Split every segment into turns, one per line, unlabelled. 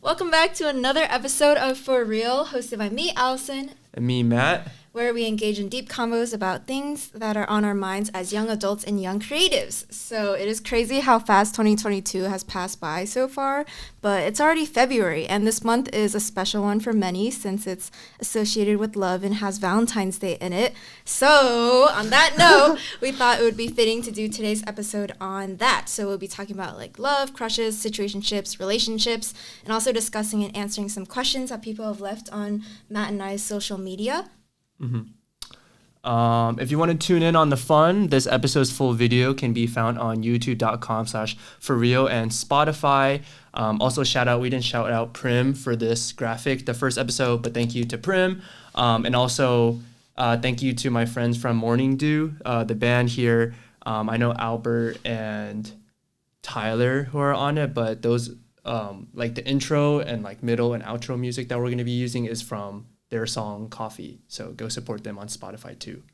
Welcome back to another episode of For Real, hosted by me, Allison.
And me, Matt.
Where we engage in deep convos about things that are on our minds as young adults and young creatives. So it is crazy how fast 2022 has passed by so far, but it's already February, and this month is a special one for many since it's associated with love and has Valentine's Day in it. So on that note, we thought it would be fitting to do today's episode on that. So we'll be talking about like love, crushes, situationships, relationships, and also discussing and answering some questions that people have left on Matt and I's social media.
If you want to tune in on the fun, this episode's full video can be found on youtube.com/forreal and Spotify. Also, we didn't shout out Prim for this graphic, the first episode, but thank you to Prim. And also, thank you to my friends from Morning Dew, the band here. I know Albert and Tyler who are on it, but those, like the intro and like middle and outro music that we're going to be using is from their song Coffee. So go support them on Spotify too.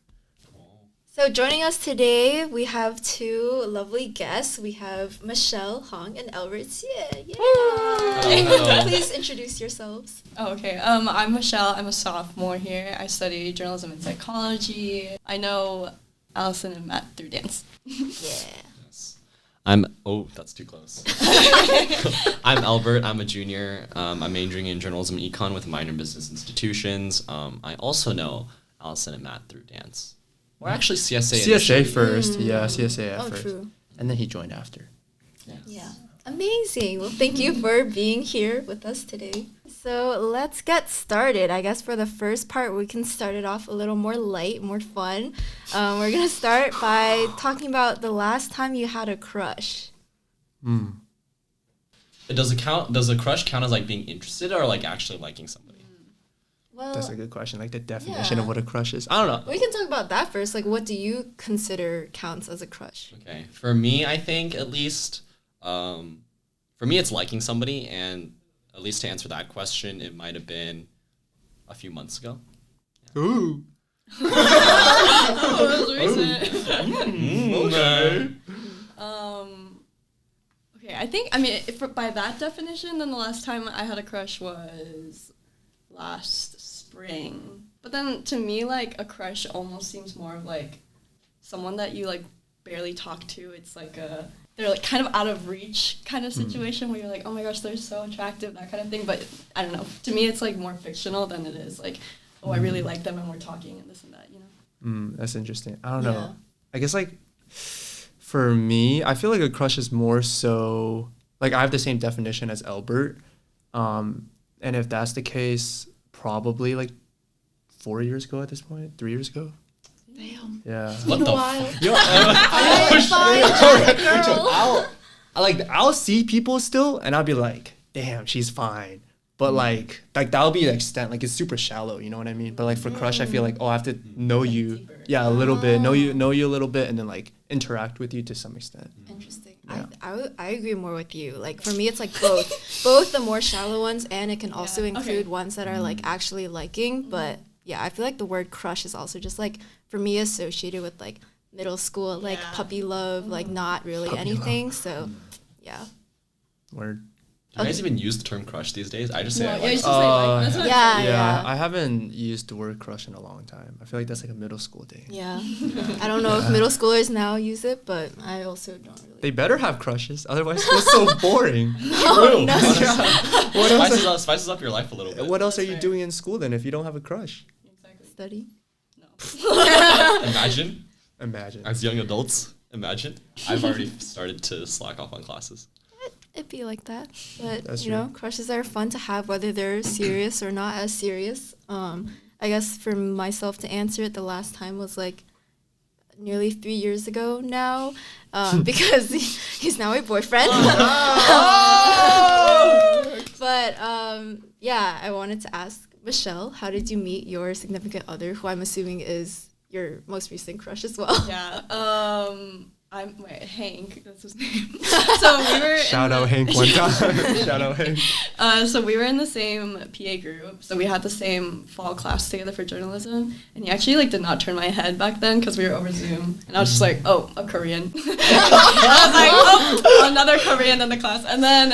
So joining us today, we have two lovely guests. We have Michelle, Hong, and Elbert. Yeah.
Hello.
Please introduce yourselves.
Oh, okay. I'm Michelle. I'm a sophomore here. I study journalism and psychology. I know Allison and Matt through dance.
Yeah.
That's too close. I'm Elbert. I'm a junior. I'm majoring in journalism and econ with a minor in business institutions. I also know Allison and Matt through dance. Or actually CSA.
CSA first. Yeah, CSA at first.
True.
And then he joined after.
Yes.
Yeah. Amazing. Well, thank you for being here with us today. So let's get started. I guess for the first part, we can start it off a little more light, more fun. We're going to start by talking about the last time you had a crush.
Does a crush count as like being interested or like actually liking somebody?
Well,
That's a good question. Like the definition of what a crush is. I don't know.
we can talk about that first. Like, what do you consider counts as a crush?
Okay. For me, I think at least, for me, it's liking somebody, and at least to answer that question, it might have been a few months ago.
Ooh.
That was recent.
Okay.
Okay, if by that definition, then the last time I had a crush was last spring. But then to me, like, a crush almost seems more of like someone that you like barely talk to. It's like they're like kind of out of reach kind of situation where you're like, oh my gosh, they're so attractive, that kind of thing. But I don't know. To me, it's like more fictional than it is like, oh, I really like them and we're talking and this and that, you know?
That's interesting. I don't know. I guess like for me, I feel like a crush is more so like I have the same definition as Elbert. And if that's the case, probably like 4 years ago at this point, 3 years ago.
Damn.
Yeah.
What the
I'll see people still and I'll be like, damn, she's fine. But like that'll be the extent. Like it's super shallow, you know what I mean? But like for crush, I feel like, I have to know you.
Deeper.
Yeah, a little bit. Know you a little bit and then like interact with you to some extent.
Interesting.
Yeah.
I agree more with you. Like for me, it's like both the more shallow ones, and it can also include ones that are like actually liking. But yeah, I feel like the word crush is also just like for me associated with like middle school, like puppy love, like not really
Puppy
anything.
love.
So yeah.
Word.
Do you guys even use the term crush these days? I just say I
Yeah,
like
you just
somebody.
say like, that's what
Yeah.
I haven't used the word crush in a long time. I feel like that's like a middle school thing.
Yeah. I don't know if middle schoolers now use it, but I also don't really.
They better have crushes, otherwise it's so boring.
True.
What else?
Spices up your life a little bit.
What else are
That's
you
fair.
doing in school then if you don't have a crush?
Exactly.
Study.
No.
Imagine.
As young adults, I've already started to slack off on classes.
It'd be like that, but
That's
you know, crushes are fun to have, whether they're serious or not as serious. I guess for myself to answer it, the last time was like nearly 3 years ago now, because he's now a boyfriend. But yeah, I wanted to ask Michelle, how did you meet your significant other, who I'm assuming is your most recent crush as well?
Yeah. Hank, that's his name. So we were
Shout out Hank one time. Shout out Hank.
So we were in the same PA group. So we had the same fall class together for journalism. And he actually like did not turn my head back then because we were over Zoom. And I was just like, oh, a Korean. I was like, oh, another Korean in the class. And then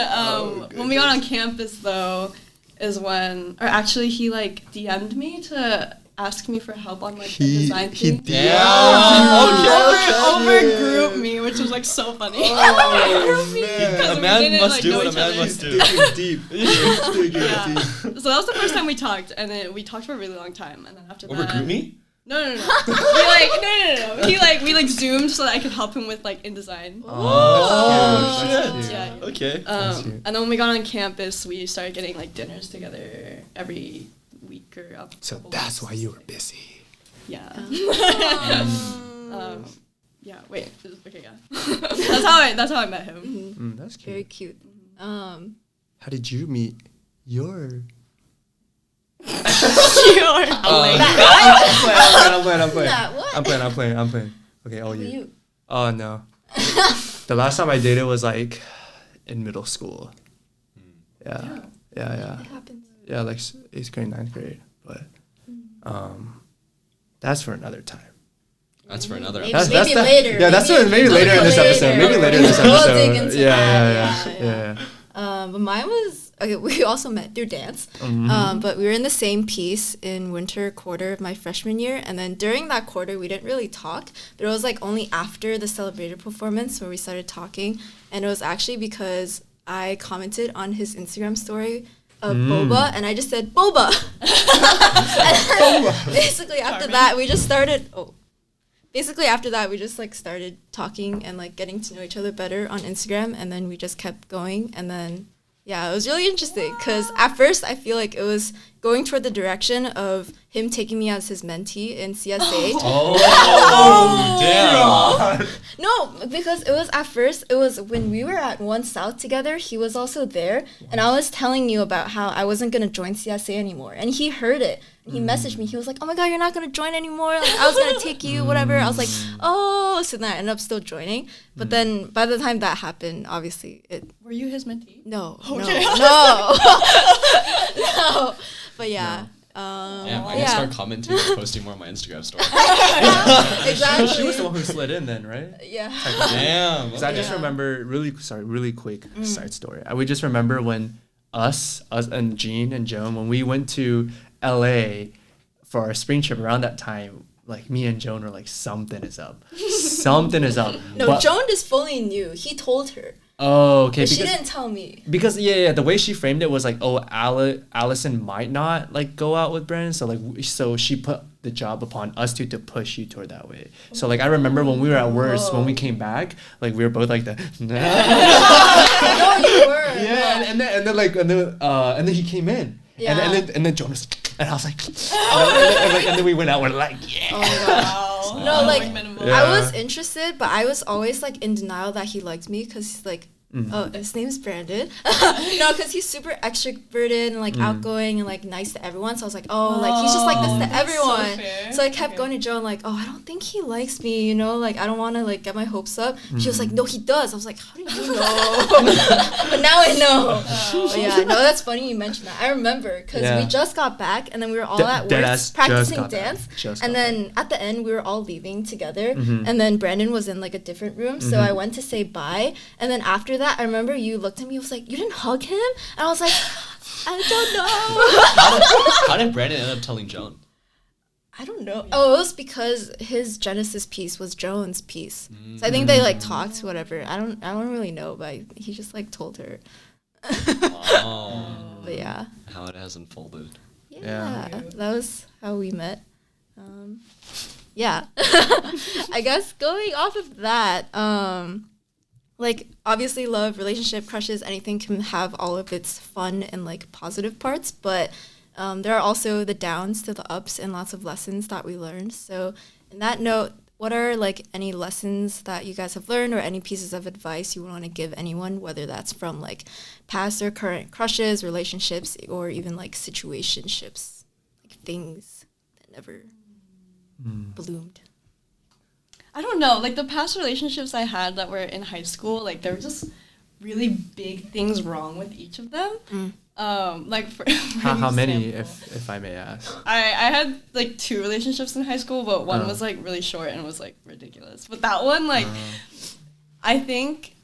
when we got on campus though, is when, or actually he like DM'd me to ask me for help on like the design thing. Over group me, which was like so funny.
Oh, man. A man must do what a man must do.
Deep.
Yeah. So that was the first time we talked, and then we talked for a really long time, and then after that.
Over group me?
No. No. We like zoomed so that I could help him with like InDesign.
Oh, shit.
Yeah.
Okay.
And then when we got on campus, we started getting like dinners together every week or up.
So that's why you were busy.
Yeah. Yeah. Wait. Okay. Yeah. That's how I met him.
That's cute.
Very cute.
How did you meet your?
Sure.
I'm playing. Okay, all you.
You.
Oh no. The last time I dated was like in middle school. Yeah.
It happens.
Yeah, like 8th grade, 9th grade. But that's for another time.
That's for another
Maybe
episode.
later.
Yeah, maybe later in this episode. Maybe later in this
We'll dig
episode.
into
Yeah.
But mine was okay. We also met through dance, but we were in the same piece in winter quarter of my freshman year, and then during that quarter we didn't really talk. But it was like only after the celebrated performance where we started talking, and it was actually because I commented on his Instagram story of boba, and I just said boba. Basically after that we just started. Basically after that we just like started talking and like getting to know each other better on Instagram, and then we just kept going, and then yeah, it was really interesting because at first I feel like it was going toward the direction of him taking me as his mentee in CSA.
Damn.
No, because it was at first, it was when we were at One South together, he was also there, and I was telling you about how I wasn't going to join CSA anymore, and he heard it. He messaged me. He was like, oh my God, you're not going to join anymore? Like, I was going to take you, whatever. I was like, oh. So then I ended up still joining. But then by the time that happened, obviously it...
Were you his mentee?
No.
Okay.
No. No. But yeah.
I need to start commenting and posting more on my Instagram story.
Exactly.
She was the one who slid in then, right?
Yeah.
Damn.
Because I just remember, really quick side story. We just remember when us and Jean and Joan, when we went to LA for our spring trip around that time, like me and Joan were like, something is up. Something is up.
No,
but,
Joan just fully knew. He told her.
Oh, okay.
But she didn't tell me.
Because the way she framed it was like, oh, Allison might not like go out with Brandon, so she put the job upon us two to push you toward that way. So like I remember when we were at worst, when we came back, like we were both like the
No, you were.
Yeah, and then he came in.
Yeah.
And then Jonas, and I was like, and then we went out. We're like, yeah.
Oh my God. No, like
Yeah.
I was interested, but I was always like in denial that he liked me because he's like, oh, his name's Brandon. No, because he's super extroverted and like outgoing and like nice to everyone. So I was like, oh, like he's just like this to everyone. So I kept going to Joan like, oh, I don't think he likes me, you know, like I don't want to like get my hopes up. She was like, no, he does. I was like, how do you know? But now I know. But yeah, no, that's funny you mentioned that. I remember because we just got back and then we were all at work practicing dance. And then at the end we were all leaving together, and then Brandon was in like a different room. So I went to say bye, and then after that I remember you looked at me, was like, you didn't hug him? And I was like, I don't know.
How did Brandon end up telling Joan?
I don't know. Oh, it was because his Genesis piece was Joan's piece. So I think they like talked, whatever. I don't really know, but he just like told her. But yeah.
How it has unfolded.
Yeah. That was how we met. Yeah. I guess going off of that, like obviously love, relationship, crushes, anything can have all of its fun and like positive parts, but there are also the downs to the ups and lots of lessons that we learned. So in that note, what are like any lessons that you guys have learned or any pieces of advice you want to give anyone, whether that's from like past or current crushes, relationships, or even like situationships, like things that never bloomed?
I don't know, like the past relationships I had that were in high school, like there were just really big things wrong with each of them. Like for
How many,
example,
if I may ask?
I had like 2 relationships in high school, but one was like really short and was like ridiculous. But that one, like, I think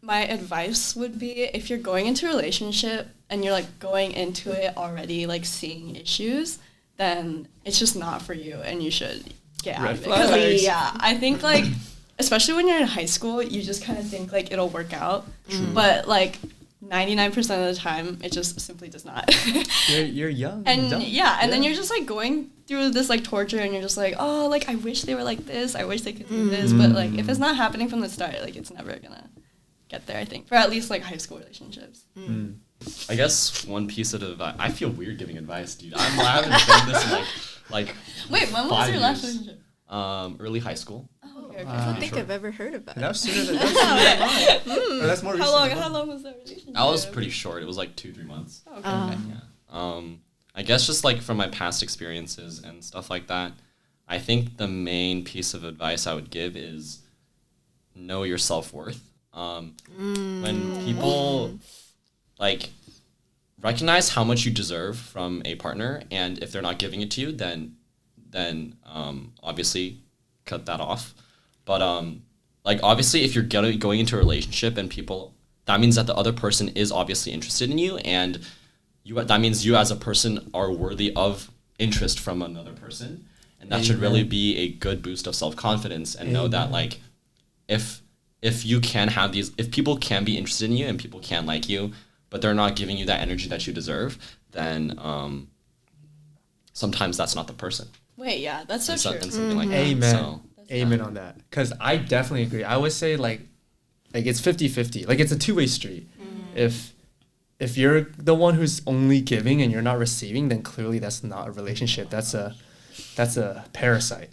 my advice would be if you're going into a relationship and you're like going into it already like seeing issues, then it's just not for you and you should get out of it. 'Cause, like, yeah, I think like especially when you're in high school, you just kind of think like it'll work out, but like 99% of the time it just simply does not.
You're young.
And
dumb.
and then you're just like going through this like torture and you're just like, oh, like I wish they were like this, I wish they could do this, but like if it's not happening from the start, like it's never gonna get there, I think, for at least like high school relationships.
I guess one piece of advice. I feel weird giving advice, dude. I haven't done this in like
Wait, when was
5
your last
years.
relationship?
Early high school.
Oh, okay, okay.
I don't
Wow.
think I've ever heard about
That
it.
was sooner than mine. Or that's more recent.
How long was that relationship?
That was pretty short. It was like 2-3 months.
Oh, okay, okay.
Yeah. I guess just like from my past experiences and stuff like that, I think the main piece of advice I would give is know your self-worth. When people like recognize how much you deserve from a partner, and if they're not giving it to you, then obviously cut that off. But like obviously if you're going into a relationship and people, that means that the other person is obviously interested in you, and that means you as a person are worthy of interest from another person, and that should really be a good boost of self-confidence, and know that like if you can have these, if people can be interested in you and people can like you, but they're not giving you that energy that you deserve, then sometimes that's not the person.
Wait, yeah, that's so
And
true.
and something like that.
Amen.
So,
Amen on that. Because I definitely agree. I would say like it's 50-50. Like it's a two-way street. If you're the one who's only giving and you're not receiving, then clearly that's not a relationship. That's a parasite.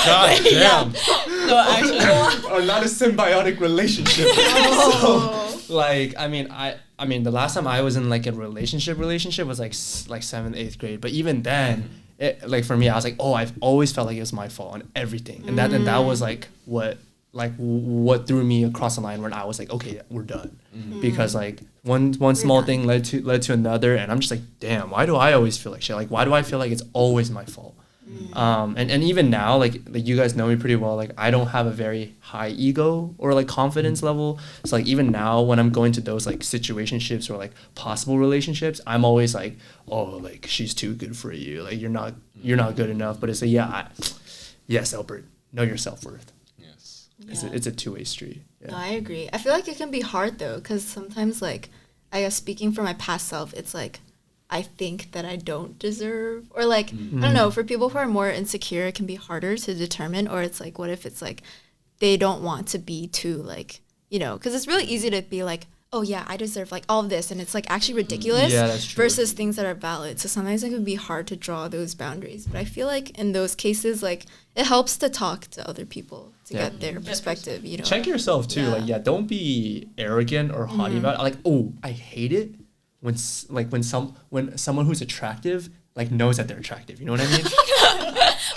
God damn.
So actually,
Or not a symbiotic relationship. So, like, I mean, the last time I was in like a relationship was like 7th, 8th grade. But even then, like for me, I was like, oh, I've always felt like it was my fault on everything, and that was like what threw me across the line when I was like, okay, we're done, because like one small thing led to another, and I'm just like, damn, why do I always feel like shit? Like, why do I feel like it's always my fault? And even now, like you guys know me pretty well, like I don't have a very high ego or like confidence level. So like even now when I'm going to those like situationships or like possible relationships, I'm always like, oh, like she's too good for you. Like you're not good enough. But it's like, yes, Elbert, know your self-worth.
yes.
It's a two-way street. Yeah.
No, I agree. I feel like it can be hard though, because sometimes, like, I guess speaking for my past self, it's like I think that I don't deserve, or like I don't know. For people who are more insecure, it can be harder to determine. Or it's like, what if it's like they don't want to be too like, you know, because it's really easy to be like, oh yeah, I deserve like all of this, and it's like actually ridiculous.
Yeah, that's true.
Versus things that are valid. So sometimes it can be hard to draw those boundaries. But I feel like in those cases, like it helps to talk to other people to get their perspective. You know,
Check yourself too.
Yeah.
Like, don't be arrogant or haughty about it. Like, oh, I hate it when someone who's attractive like knows that they're attractive. You know what I mean?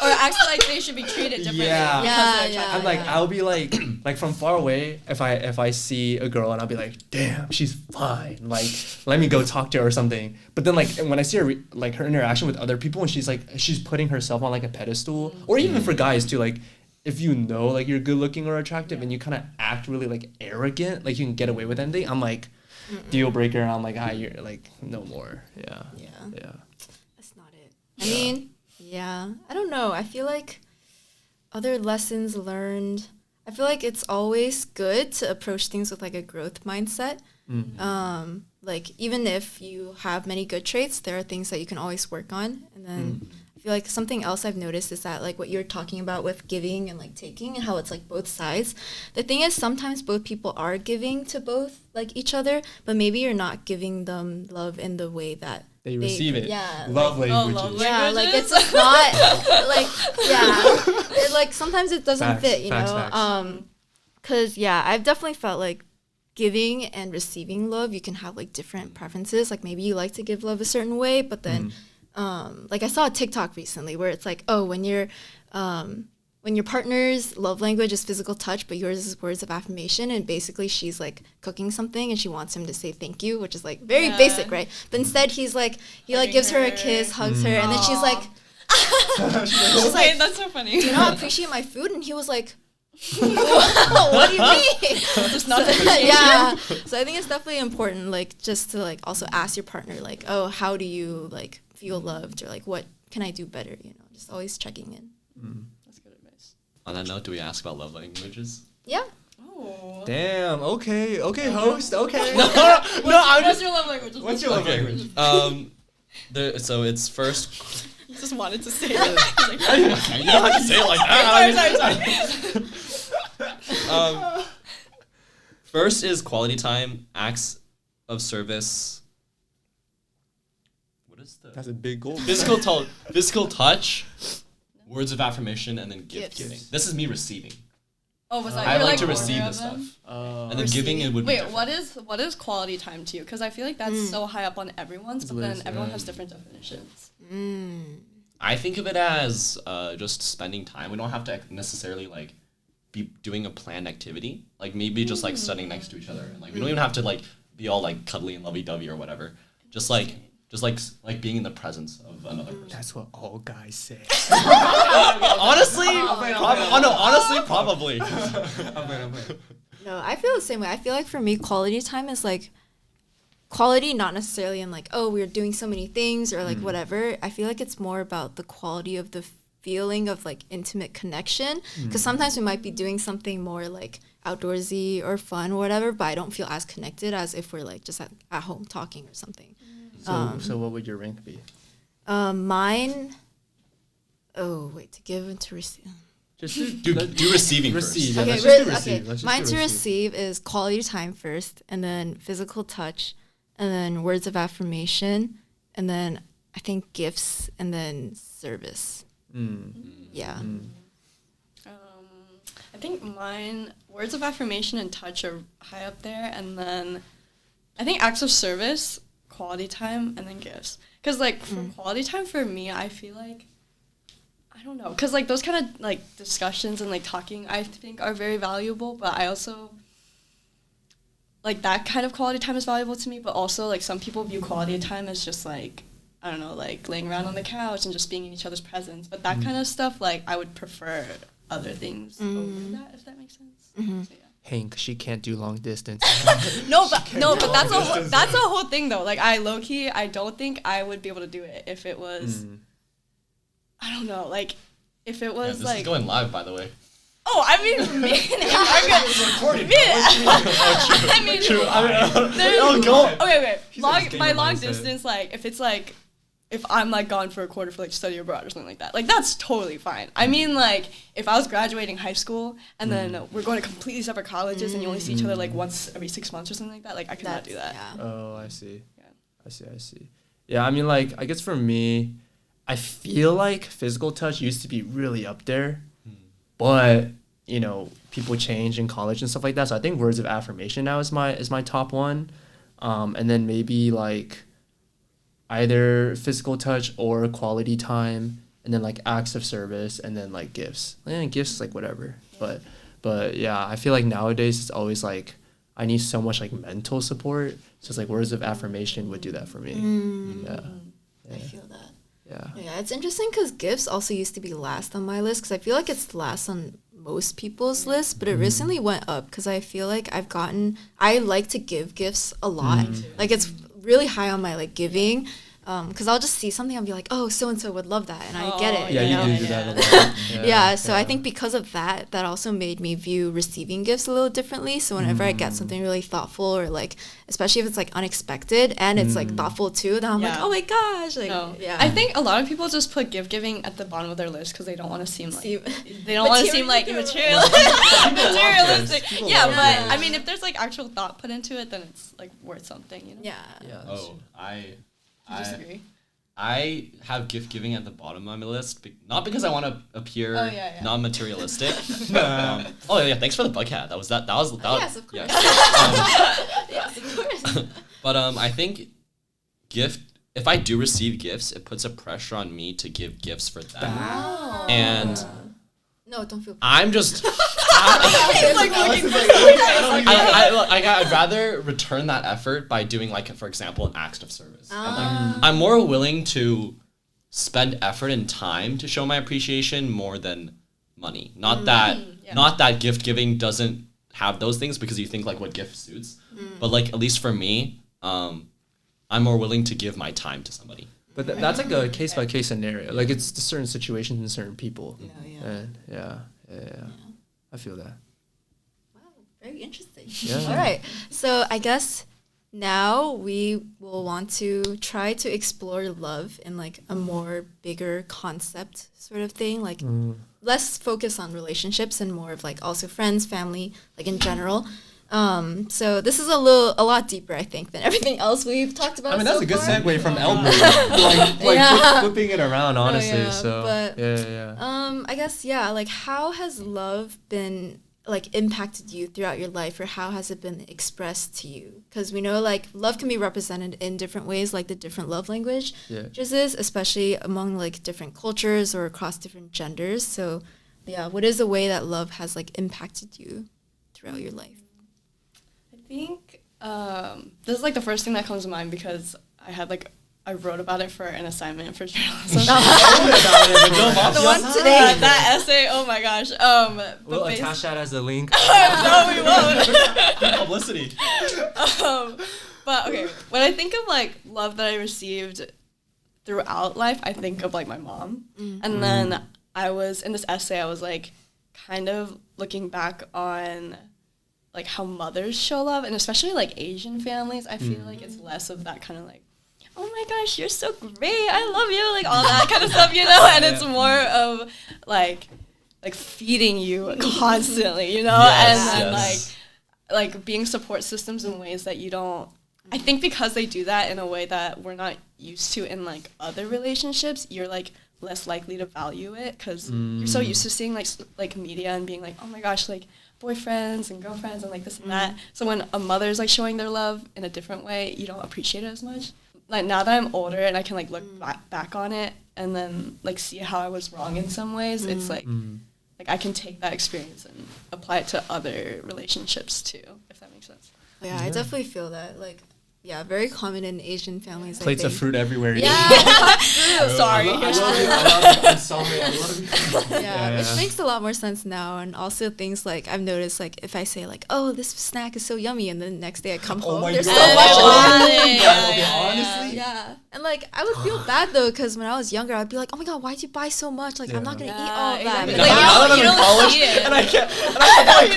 or acts like they should be treated differently.
Yeah.
because
Yeah,
they're
yeah.
attractive.
I'm like, I'll be like from far away, if I see a girl and I'll be like, damn, she's fine. Like, let me go talk to her or something. But then like when I see her like her interaction with other people, and she's putting herself on like a pedestal, or even for guys too, like if you know like you're good looking or attractive and you kind of act really like arrogant, like you can get away with anything, I'm like, deal breaker. I'm like, you're like no more. Yeah.
That's not it. I mean, yeah. I don't know. I feel like other lessons learned. I feel like it's always good to approach things with like a growth mindset. Like even if you have many good traits, there are things that you can always work on. And then I feel like something else I've noticed is that like what you're talking about with giving and like taking, and how it's like both sides. The thing is, sometimes both people are giving to both like each other, but maybe you're not giving them love in the way that
They receive it.
Yeah.
Love languages.
love
Yeah, like
languages?
it's not like it, like sometimes it doesn't
Facts,
fit, you
facts,
know.
facts.
Cause yeah, I've definitely felt like giving and receiving love, you can have like different preferences. Like maybe you like to give love a certain way, but then like I saw a TikTok recently where it's like, oh, when you're when your partner's love language is physical touch, but yours is words of affirmation, and basically she's like cooking something and she wants him to say thank you, which is like very basic, right? But instead he like gives her a kiss, hugs her, and then she's like,
she's like, that's so funny.
Do you not appreciate my food? And he was like, what do you mean?
Just not
yeah. So I think it's definitely important, like, just to like also ask your partner, like, oh, how do you like feel loved, or like what can I do better? You know, just always checking in.
That's good advice.
On that note, do we ask about love languages?
Yeah.
Oh.
Damn. Okay, host. Okay.
What's your love language?
What's your love language?
So it's first.
He just wanted to say it. He's like,
You don't have to say it like that.
sorry.
First is quality time, acts of service. What is the
That's a big goal.
physical touch, words of affirmation, and then gift
Gifts.
giving. This is me receiving.
Oh, was that
I
your,
like to
order
receive
of
this
them?
stuff, and then giving it would be
Wait,
different.
what is quality time to you? Because I feel like that's so high up on everyone's, but then
Liz,
everyone has different definitions.
I think of it as just spending time. We don't have to necessarily like be doing a planned activity. Like maybe just like sitting next to each other, and like we don't even have to like be all like cuddly and lovey-dovey or whatever. Just like being in the presence of another person.
That's what all guys say.
Honestly, probably.
No, I feel the same way. I feel like for me, quality time is like quality, not necessarily in like, oh, we're doing so many things or like whatever. I feel like it's more about the quality of the feeling of like intimate connection. Because sometimes we might be doing something more like outdoorsy or fun or whatever, but I don't feel as connected as if we're like just at home talking or something.
So what would your rank be?
Mine. Oh wait, to give and to receive.
Just do receiving
receive.
first.
Yeah,
Okay,
let's just do
okay.
receive. Let's just
Mine
do
to
receive.
receive is quality time first, and then physical touch, and then words of affirmation, and then I think gifts, and then service. Yeah.
I think mine, words of affirmation and touch are high up there, and then I think acts of service, quality time, and then gifts. Because like for quality time for me, I feel like, I don't know, because like those kind of like discussions and like talking I think are very valuable, but I also like that kind of quality time is valuable to me, but also like some people view quality time as just like, I don't know, like laying around on the couch and just being in each other's presence, but that kind of stuff, like I would prefer other things over that, if that makes sense. So, yeah.
Hank, she can't do long distance.
No, but that's a whole thing though. Like I low key, I don't think I would be able to do it if it was. I don't know, like if it was
This
like.
is going live, by the way.
Oh, I mean, me and him are good.
Recording.
I mean,
True.
there's-
go.
Okay.
She's
Long,
just
by
gamer
long
mindset.
distance, like if it's like, if I'm like gone for a quarter for like study abroad or something like that, like that's totally fine. I mean, like if I was graduating high school and then we're going to completely separate colleges and you only see each other like once every 6 months or something like that, like I could not do that.
Yeah.
Oh, I see.
Yeah.
I see. Yeah, I mean, like, I guess for me, I feel like physical touch used to be really up there, but you know, people change in college and stuff like that. So I think words of affirmation now is my top one, and then maybe like either physical touch or quality time, and then like acts of service, and then like gifts. And gifts like whatever, but yeah, I feel like nowadays it's always like I need so much like mental support. So it's like words of affirmation would do that for me. Yeah.
I feel that.
Yeah.
Yeah, it's interesting because gifts also used to be last on my list because I feel like it's last on most people's list, but it recently went up because I feel like I like to give gifts a lot. Like it's really high on my like giving. Because I'll just see something and be like, oh, so-and-so would love that, and I get it.
Yeah,
you know?
you do that a lot.
Yeah, so I think because of that also made me view receiving gifts a little differently. So whenever I get something really thoughtful or like, especially if it's like unexpected and it's like thoughtful too, then I'm like,
Yeah.
oh my gosh, like,
No.
yeah.
I think a lot of people just put gift giving at the bottom of their list because they don't want to seem like
See-
they don't want to seem like materialistic.
People
Yeah,
love
but
this.
I mean, if there's like actual thought put into it, then it's like worth something, you know.
yeah.
Yeah.
Oh, I
Disagree.
I have gift giving at the bottom of my list, not because I want to appear non-materialistic. Oh yeah, thanks for the bug hat. That was.
Yes, of course. Yes, of course.
But I think if I do receive gifts, it puts a pressure on me to give gifts for them. And
No, don't feel.
I'm just.
It's like looking for
I'd rather return that effort by doing, like, for example, an act of service.
Ah.
I'm more willing to spend effort and time to show my appreciation more than money. Not that gift giving doesn't have those things, because you think like what gift suits. But like, at least for me, I'm more willing to give my time to somebody.
But that's like a case by case scenario. Like it's certain situations and certain people.
Yeah.
And yeah. I feel that.
Wow, very interesting.
Yeah.
All right. So I guess now we will want to try to explore love in like a more bigger concept sort of thing, like less focus on relationships and more of like also friends, family, like in general. So this is a lot deeper, I think, than everything else we've talked about.
I mean, that's
so
a good
far.
segue from Elbert. like
Yeah.
flipping it around, honestly.
yeah,
So
but,
yeah.
I guess like how has love been like impacted you throughout your life, or how has it been expressed to you? Because we know like love can be represented in different ways, like the different love languages, especially among like different cultures or across different genders. So yeah, what is the way that love has like impacted you throughout your life?
I think this is like the first thing that comes to mind, because I wrote about it for an assignment for journalism.
The one today.
That essay, oh my gosh.
We'll attach that as a link.
No, we won't.
Publicity.
But okay, when I think of like love that I received throughout life, I think of like my mom. And then I was in this essay, I was like kind of looking back on like how mothers show love, and especially like Asian families, I feel like it's less of that kind of like, oh my gosh, you're so great, I love you, like all that kind of stuff, you know, and it's more of like feeding you constantly, you know, and like being support systems in ways that you don't, I think because they do that in a way that we're not used to in like other relationships, you're like less likely to value it, because you're so used to seeing like media and being like, oh my gosh, like boyfriends and girlfriends and like this and that. So when a mother's like showing their love in a different way, you don't appreciate it as much. Like now that I'm older and I can like look back on it and then like see how I was wrong in some ways, it's like I can take that experience and apply it to other relationships too, if that makes sense.
Yeah, I definitely feel that. Like, yeah, very common in Asian families.
Plates of fruit everywhere.
Yeah,
Sorry.
I love you. I'm sorry. I love you.
Yeah, which makes a lot more sense now. And also things like I've noticed, like if I say like, "Oh, this snack is so yummy," and then the next day I come home, there's so much on it.
Honestly.
Yeah, and like I would feel bad though, because when I was younger, I'd be like, "Oh my god, why'd you buy so much? Like I'm not gonna eat all of that."
Exactly.
Like,
Now that I'm
you
in
don't
college
see it.
and I can't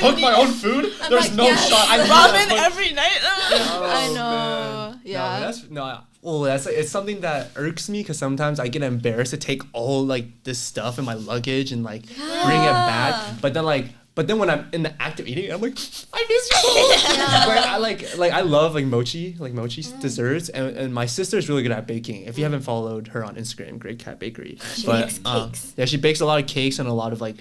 cook my own food, there's
like,
no
yes.
shot. I
Ramen every night.
I know. Yeah.
It's something that irks me, because sometimes I get embarrassed to take all like this stuff in my luggage and like bring it back. But then when I'm in the act of eating, I'm like, I miss you. I love like mochi desserts, and my sister's really good at baking. If you haven't followed her on Instagram, Great Cat Bakery.
She makes cakes.
Yeah, she bakes a lot of cakes and a lot of like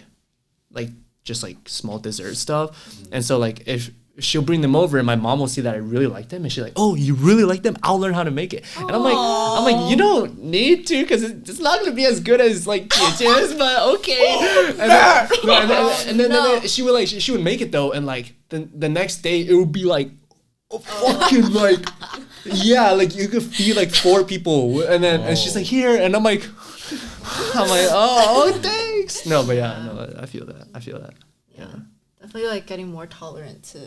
just like small dessert stuff. And so like if she'll bring them over and my mom will see that I really like them, and she's like, "Oh, you really like them? I'll learn how to make it." And I'm like, you don't need to, because it's not gonna be as good as like Tietje's, but okay. And then she would make it though, and like the next day it would be like fucking like like you could feed like 4 people, and she's like, "Here," and I'm like, oh thanks. No, but I feel that. Yeah.
Definitely like getting more tolerant to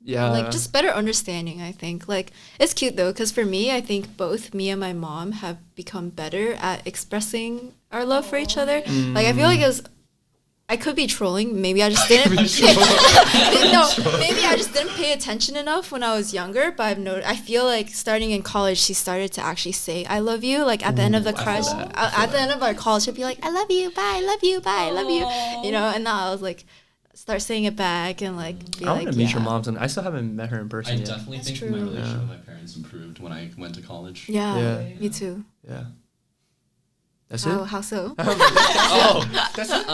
like
just better understanding. I think like it's cute though, because for me, I think both me and my mom have become better at expressing our love for each other. Like I feel like I could be trolling. Maybe I just didn't. Maybe I just didn't pay attention enough when I was younger. But I feel like starting in college, she started to actually say "I love you." Like at the end of the crush, at the end of our call, she'd be like, "I love you, bye, I love you, bye, I love you." You know, and now I was like, start saying it back and like be
I want to meet your mom someday. I still haven't met her in person
I
yet.
definitely
That's
think
true.
my relationship with my parents improved when I went to college.
Yeah, me too.
Yeah. That's
How so?
That's it?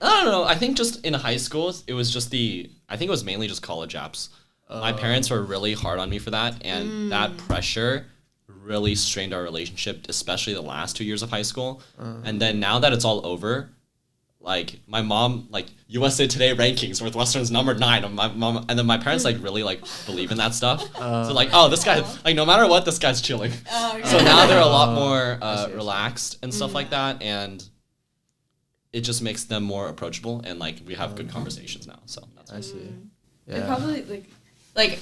I don't know. I think just in high school, it was just I think it was mainly just college apps. My parents were really hard on me for that, and that pressure really strained our relationship, especially the last 2 years of high school. And then now that it's all over, like my mom, like USA Today rankings, Northwestern's number 9. And my mom, and then my parents like really like believe in that stuff. So like, oh, this guy, like no matter what, this guy's chilling. So now they're a lot more relaxed and stuff like that, and it just makes them more approachable, and like we have good conversations now. So that's
I see.
It
Yeah.
probably like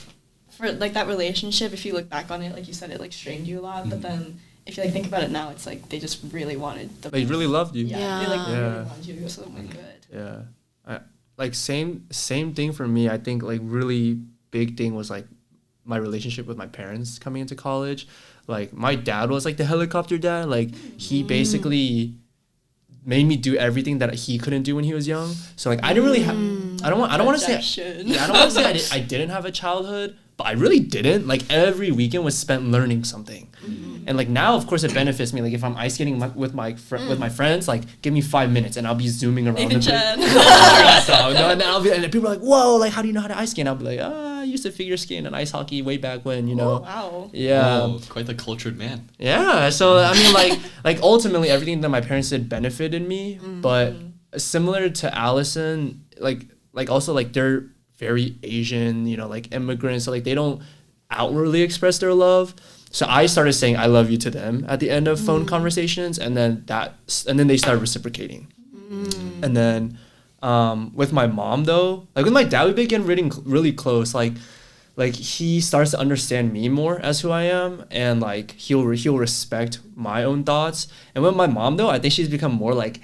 for like that relationship, if you look back on it, like you said, it like strained you a lot, but then if you like think about it now, it's like they just really wanted the
They really loved you.
yeah, they like
Yeah.
really wanted you to go somewhere good.
Yeah. Like same thing for me. I think like really big thing was like my relationship with my parents coming into college. Like my dad was like the helicopter dad. Like he basically made me do everything that he couldn't do when he was young. So like I didn't really have I don't want to say I don't want to say I didn't have a childhood, but I really didn't. Like every weekend was spent learning something. And like now, of course, it benefits me. Like if I'm ice skating with my friends, like give me 5 minutes and I'll be zooming around.
Nathan Chen.
And then and people are like, "Whoa! Like how do you know how to ice skate?" And I'll be like, I used to figure skate and ice hockey way back when, you know.
Oh, wow.
Yeah.
Whoa, quite the cultured man.
Yeah. So I mean, like ultimately, everything that my parents did benefited me. But similar to Allison, like also like they're very Asian, you know, like immigrants. So like they don't outwardly express their love. So I started saying I love you to them at the end of phone conversations, and then they started reciprocating. And then with my mom though, like with my dad, we began really close. Like he starts to understand me more as who I am, and like he'll respect my own thoughts. And with my mom though, I think she's become more like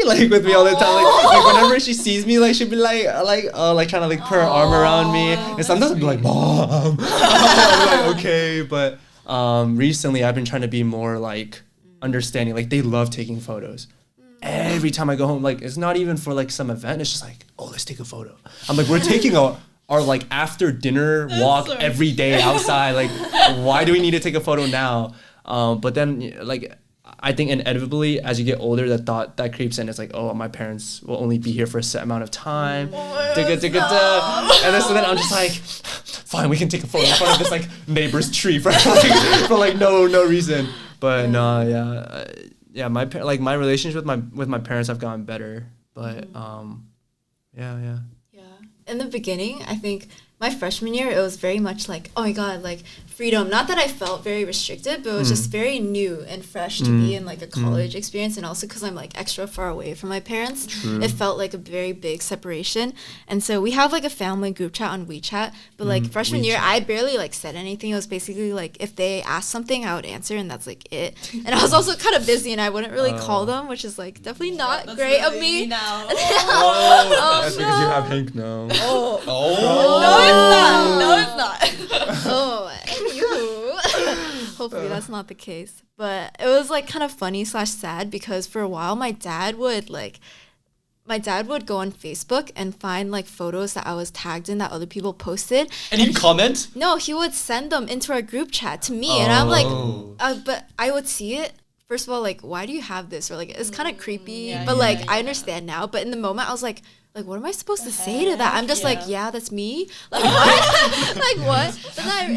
like with me all the time. Like whenever she sees me, like she'll be like trying to like put her arm around me, and sometimes I'll be like, "Mom," I'm like, okay, but recently I've been trying to be more like understanding. Like they love taking photos. Every time I go home, like it's not even for like some event. It's just like, oh, let's take a photo. I'm like, we're taking our like after dinner walk every day outside. Like, why do we need to take a photo now? But then like I think inevitably as you get older, the thought that creeps in is like, oh, my parents will only be here for a set amount of time. And then so then I'm just like, fine, we can take a photo in front of this like neighbor's tree for like no reason. But no, yeah, my relationship with my parents have gotten better. But yeah.
In the beginning, I think my freshman year, it was very much like, oh my God, like freedom. Not that I felt very restricted, but it was just very new and fresh to be in like a college experience. And also because I'm like extra far away from my parents, it felt like a very big separation. And so we have like a family group chat on WeChat, but like freshman year, I barely like said anything. It was basically like if they asked something, I would answer, and that's like it. And I was also kind of busy and I wouldn't really call them, which is like definitely not great of me.
Now.
That's because you have Hank now.
No, it's not.
Oh, anywho. Hopefully that's not the case. But it was like kind of funny / sad because for a while my dad would go on Facebook and find like photos that I was tagged in that other people posted.
And he'd comment?
No, he would send them into our group chat to me, and I'm like, but I would see it. First of all, like, why do you have this? Or like, it's kind of creepy, but like, I understand now. But in the moment, I was like, what am I supposed to say to that? I'm just like, yeah, that's me. Like, what? Like, what? But then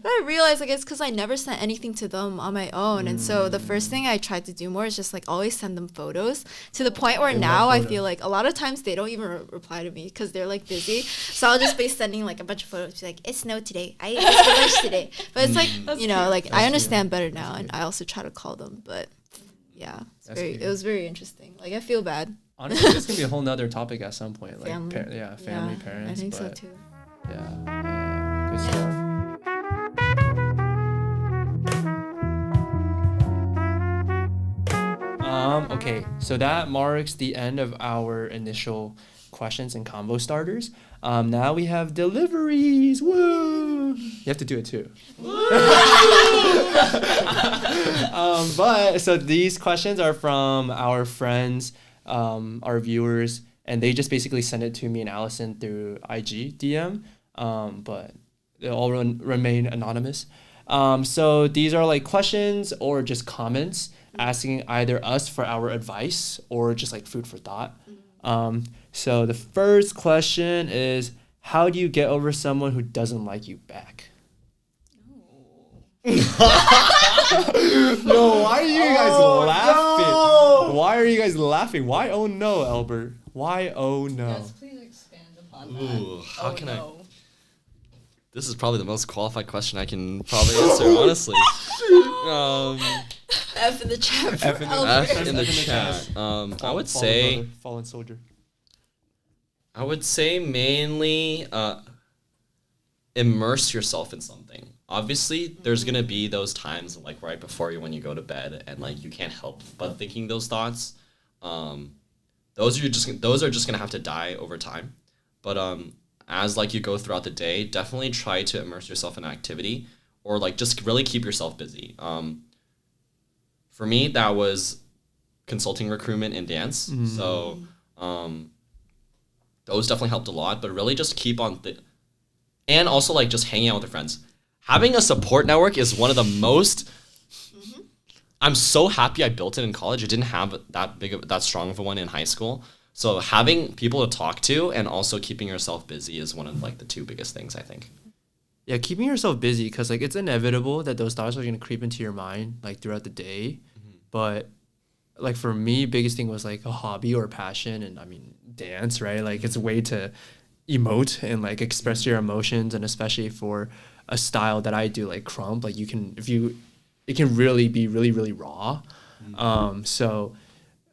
But I realized, like, it's because I never sent anything to them on my own. And so the first thing I tried to do more is just, like, always send them photos to the point where now I feel like a lot of times they don't even reply to me because they're, like, busy. So I'll just be sending, like, a bunch of photos. Be like, it snowed today. I ate this for lunch today. But it's like, you know, like, I understand better now. And I also try to call them. But, yeah, it was very interesting. Like, I feel bad.
Honestly, this can be a whole nother topic at some point. Like,
family.
Family, parents.
I think so too.
Yeah, good stuff. Okay, so that marks the end of our initial questions and combo starters. Now we have deliveries. Woo! You have to do it too. But so these questions are from our friends, our viewers, and they just basically send it to me and Allison through IG DM, but they all remain anonymous. So these are like questions or just comments asking either us for our advice or just like food for thought. So the first question is, how do you get over someone who doesn't like you back? Yo, why are you guys laughing?
No.
Why Why are you guys laughing? Why oh no, Elbert? Why oh no?
Yes, please expand upon that.
Ooh, how can I?
no.
This is probably the most qualified question I can probably answer, honestly.
F in the chat.
F in the-
Albert.
F in the chat. I would say
fallen soldier.
I would say mainly immerse yourself in something. Obviously, there's gonna be those times like right before you when you go to bed and like you can't help but thinking those thoughts. Those are just gonna have to die over time. But as like you go throughout the day, definitely try to immerse yourself in activity or like just really keep yourself busy. For me, that was consulting recruitment and dance. So those definitely helped a lot, but really just keep on and also like just hanging out with your friends. Having a support network is one of the most I'm so happy I built it in college. I didn't have that strong of a one in high school. So having people to talk to and also keeping yourself busy is one of like the two biggest things, I think.
Yeah, keeping yourself busy because like it's inevitable that those thoughts are gonna creep into your mind like throughout the day. But like for me, biggest thing was like a hobby or passion, and I mean dance, right? Like it's a way to emote and like express your emotions, and especially for a style that I do like crump, like it can really be really really raw. So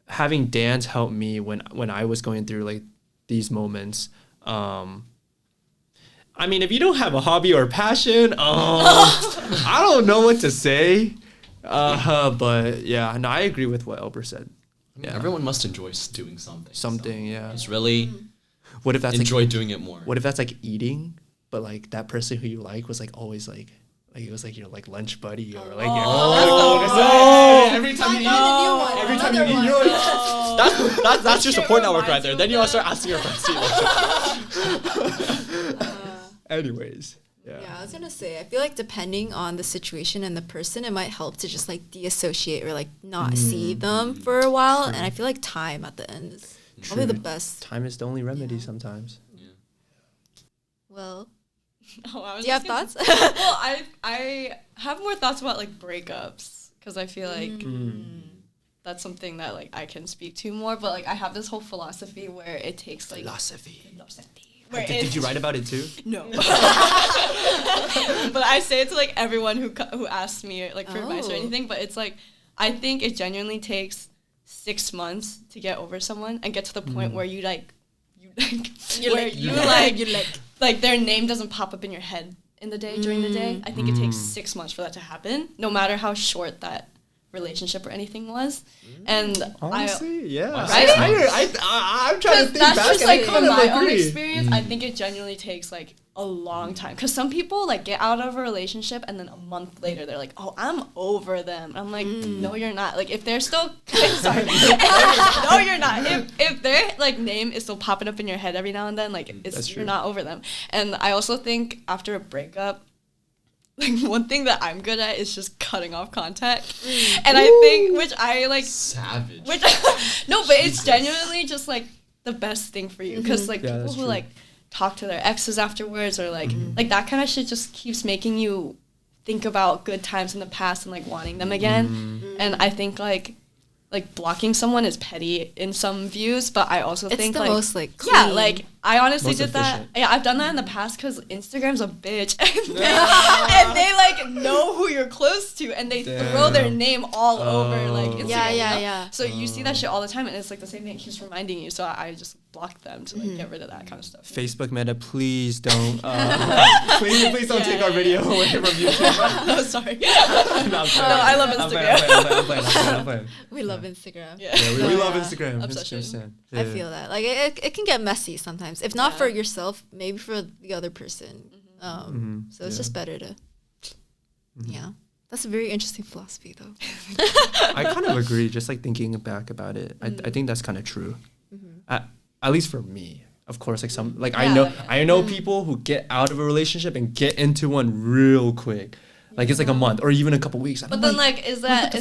having dance helped me when I was going through like these moments. I mean, if you don't have a hobby or passion, I don't know what to say. But yeah, no, I agree with what Elbert said.
I mean, everyone must enjoy doing something.
Something,
so
yeah.
Just really
What if that's
enjoy
like,
doing it more.
What if that's like eating, but like that person who you like was like always like it was like your like lunch buddy or like every time you eat, every time you eat, you're like,
That's your support network right there. Then you want to start asking your friends to eat.
Anyways.
Yeah, I was gonna say, I feel like depending on the situation and the person, it might help to just like deassociate or like not see them for a while. And I feel like time at the end is probably the best.
Time is the only remedy sometimes.
Yeah.
Well,
Do
you have thoughts?
Well, I have more thoughts about like breakups because I feel like that's something that like I can speak to more. But like I have this whole philosophy where it takes like
Philosophy.
Where
Did you write about it too?
No. But I say it to like everyone who asks me like for advice or anything. But it's like I think it genuinely takes 6 months to get over someone and get to the point where you like their name doesn't pop up in your head in the day during the day. I think it takes 6 months for that to happen, no matter how short that relationship or anything was. And
honestly, yeah,
right?
I'm trying to think
that's
back.
just like from my own
agree.
experience. I think it genuinely takes like a long time because some people like get out of a relationship and then a month later they're like, oh, I'm over them. I'm like, no, you're not. Like if they're still sorry, no, you're not. If their like name is still popping up in your head every now and then, like you're not over them. And I also think after a breakup, like one thing that I'm good at is just cutting off contact. And I think which I like
savage.
Which no, but it's genuinely just like the best thing for you because like people who like talk to their exes afterwards or like that kind of shit just keeps making you think about good times in the past and like wanting them again. And I think like blocking someone is petty in some views, but I also think
it's the
like
most like clean.
yeah, like I honestly
Most
did
efficient.
that. Yeah, I've done that in the past because Instagram's a bitch, and they like know who you're close to, and they throw their name all over like Instagram.
Yeah.
So you see that shit all the time, and it's like the same thing. It keeps reminding you. So I just blocked them to like get rid of that kind of stuff.
Facebook Meta, please don't. Please don't take our video away from YouTube.
No, sorry.
No,
I love Instagram.
I'm playing.
We love Instagram.
Yeah.
We love Instagram.
Obsession.
100%.
I feel that. Like it can get messy sometimes. If not for yourself, maybe for the other person. So it's just better to yeah. That's a very interesting philosophy though.
I kind of agree, just like thinking back about it. I think that's kind of true. At least for me. Of course, like some like I know people who get out of a relationship and get into one real quick. Like it's like a month or even a couple weeks.
But then like is that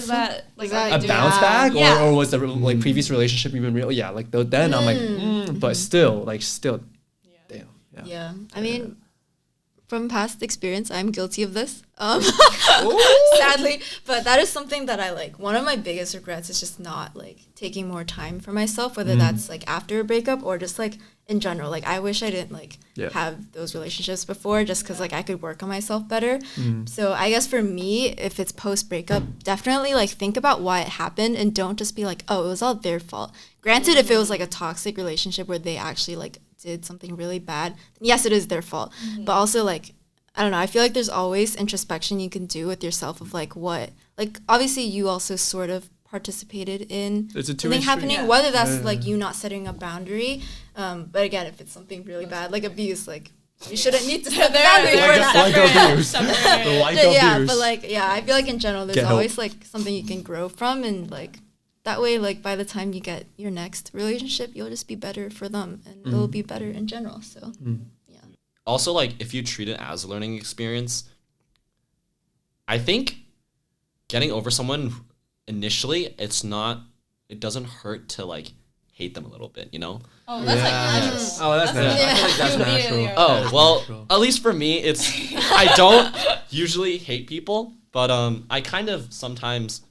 like
a bounce back or was the like previous relationship even real? Yeah, like then I'm like but still damn.
Yeah. I mean from past experience, I'm guilty of this. Sadly, sadly. But that is something that I like. One of my biggest regrets is just not like taking more time for myself, whether that's like after a breakup or just like in general. Like I wish I didn't like have those relationships before, just because like I could work on myself better. So I guess for me, if it's post breakup, definitely like think about why it happened and don't just be like, oh, it was all their fault. Granted, if it was like a toxic relationship where they actually like did something really bad, yes, it is their fault. But also like, I don't know, I feel like there's always introspection you can do with yourself of like what, like obviously you also sort of participated in something happening, whether that's like you not setting a boundary. But again, if it's something really bad, like abuse, like you shouldn't need to set the boundary for that.
Like abuse.
But like, I feel like in general, there's always like something you can grow from, and like that way, like by the time you get your next relationship, you'll just be better for them, and it'll be better in general. So, yeah.
Also, like if you treat it as a learning experience, I think getting over someone initially, it doesn't hurt to like hate them a little bit, you know?
Oh, that's like natural.
Oh, that's natural. I feel like that's natural.
Oh, well, at least for me, I don't usually hate people, but I kind of sometimes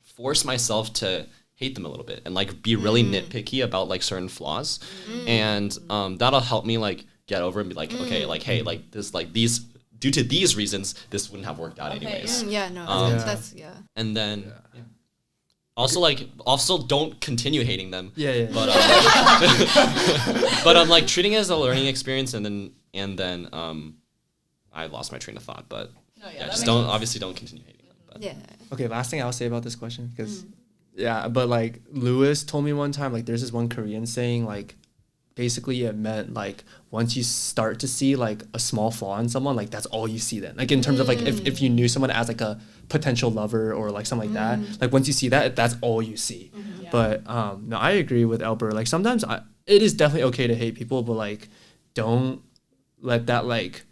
force myself to hate them a little bit and like be really nitpicky about like certain flaws, and that'll help me like get over and be like, okay, like hey, like this, like these, due to these reasons, this wouldn't have worked out anyways.
That's
And then also don't continue hating them. But but I'm like treating it as a learning experience, and then I lost my train of thought, but just don't continue hating them. But.
Okay, last thing I'll say about this question, because but like Lewis told me one time, like there's this one Korean saying, like basically it meant like once you start to see like a small flaw in someone, like that's all you see then. Like in terms of like if you knew someone as like a potential lover or like something like that, like once you see that, that's all you see. But no, I agree with Elbert. Like sometimes it is definitely okay to hate people, but like don't let that like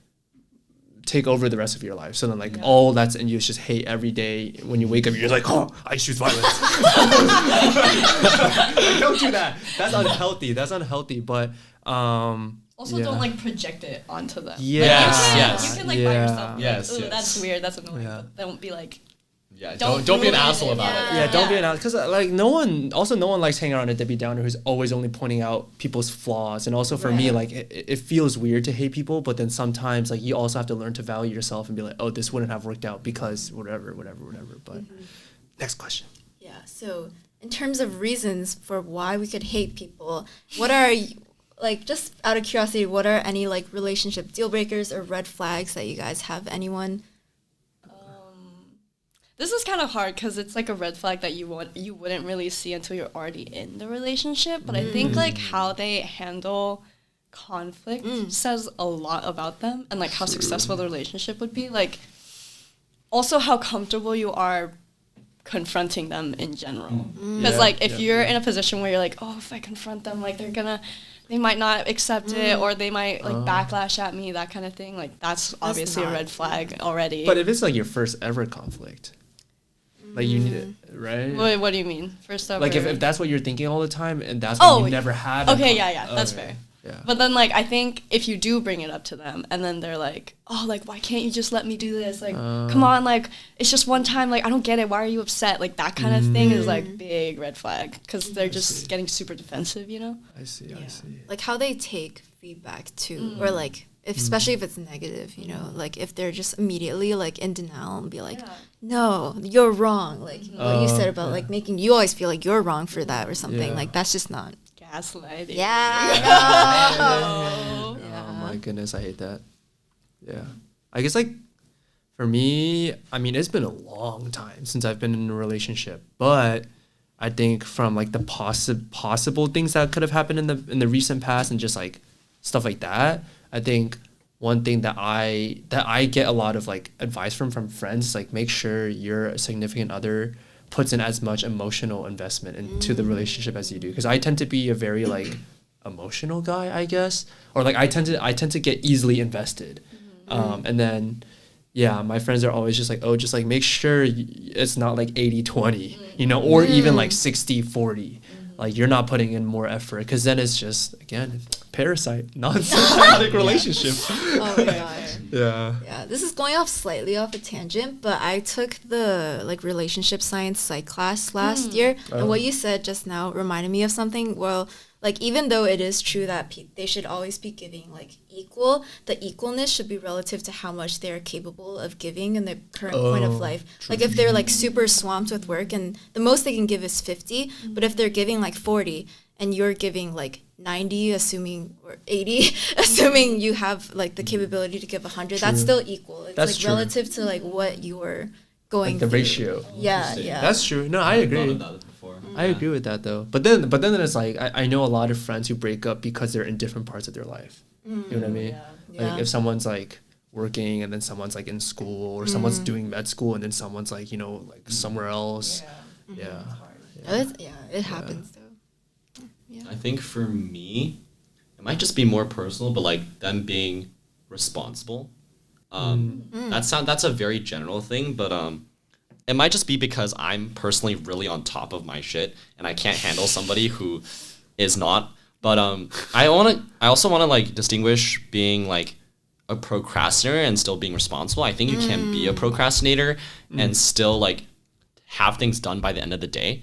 take over the rest of your life. So then like all that's in you is just hate every day. When you wake up, you're just like, oh, I choose violence. Like, don't do that. That's unhealthy. But
also don't like project it onto them.
Yes.
You can like by yourself.
Yes.
That's weird. That's annoying. But don't be like.
Don't be an asshole about it.
Don't be an asshole, because like no one likes hanging around a Debbie Downer who's always only pointing out people's flaws. And also for me, like it feels weird to hate people, but then sometimes like you also have to learn to value yourself and be like, oh, this wouldn't have worked out because whatever. But next question.
So in terms of reasons for why we could hate people, what are, like, just out of curiosity, what are any like relationship deal breakers or red flags that you guys have? Anyone?
This is kind of hard because it's like a red flag that you wouldn't really see until you're already in the relationship. But I think like how they handle conflict says a lot about them, and like how successful the relationship would be. Like also how comfortable you are confronting them in general. Because like if you're in a position where you're like, oh, if I confront them, like they might not accept it, or they might like backlash at me, that kind of thing. Like that's obviously a red flag already.
But if it's like your first ever conflict, like you need it, right?
What do you mean? First ever?
Like if that's what you're thinking all the time, and that's what you never had.
Okay, that's fair. Yeah. But then like I think if you do bring it up to them, and then they're like, oh, like why can't you just let me do this? Like come on, like it's just one time. Like I don't get it. Why are you upset? Like that kind of thing is like big red flag, because they're just getting super defensive, you know?
I see.
Like how they take feedback too, or like especially if it's negative, you know, like if they're just immediately like in denial and be like, no, you're wrong. Like what you said about like making you always feel like you're wrong for that or something. Like that's just not.
Gaslighting.
Oh my goodness, I hate that. Yeah. I guess like for me, I mean, it's been a long time since I've been in a relationship, but I think from like the possible things that could have happened in the recent past and just like stuff like that, I think one thing that I get a lot of like advice from friends is like make sure your significant other puts in as much emotional investment into the relationship as you do, because I tend to be a very like emotional guy, I guess, or like I tend to get easily invested, and then my friends are always just like, oh, just like make sure it's not like 80-20, you know, or even like 60-40. Like you're not putting in more effort, because then it's just again parasite, non-symbiotic relationship.
Oh my gosh.
Yeah.
Yeah, this is going off slightly off a tangent, but I took the like relationship science psych class last year, and what you said just now reminded me of something. Well, like even though it is true that they should always be giving like equal, the equalness should be relative to how much they are capable of giving in their current point of life.
True.
Like if they're like super swamped with work and the most they can give is 50, but if they're giving like 40 and you're giving like 90, assuming, or 80, assuming you have like the capability to give 100, that's still equal. It's
That's
like
true.
relative to like what you're going
Like the
through.
ratio.
Yeah,
Interesting.
yeah.
That's true. No, I agree.
Thought about it before.
I agree with that though. But then it's like I know a lot of friends who break up because they're in different parts of their life. You know what I mean?
Yeah.
Like if someone's like working and then someone's like in school, or someone's doing med school and then someone's like, you know, like somewhere else. Yeah.
It happens though. Yeah.
I think for me, it might just be more personal, but like them being responsible. That's a very general thing, but it might just be because I'm personally really on top of my shit and I can't handle somebody who is not. But I also want to like distinguish being like a procrastinator and still being responsible. I think you can be a procrastinator and still like have things done by the end of the day.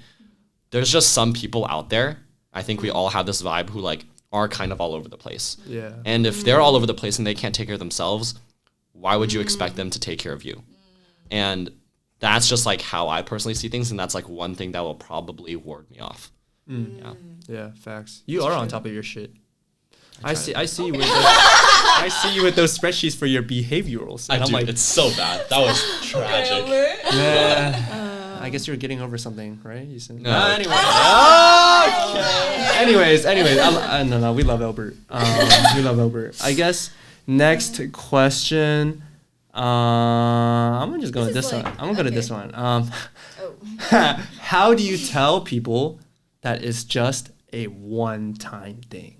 There's just some people out there, I think we all have this vibe, who like are kind of all over the place.
Yeah.
And if they're all over the place and they can't take care of themselves, why would you expect them to take care of you? And that's just like how I personally see things, and that's like one thing that will probably ward me off. Yeah.
Yeah, facts. You are on top of your shit. I see you with
I
I see you with those spreadsheets for your behaviorals. And I'm
do.
like,
It's so bad. That was tragic.
yeah. I guess you're getting over something, right? You said.
No.
Anyways. No, we love Elbert. We love Elbert. I guess next question. I'm just going with
This
this
is
one.
like-
I'm gonna go to this
okay.
one. How do you tell people that it's just a one-time thing?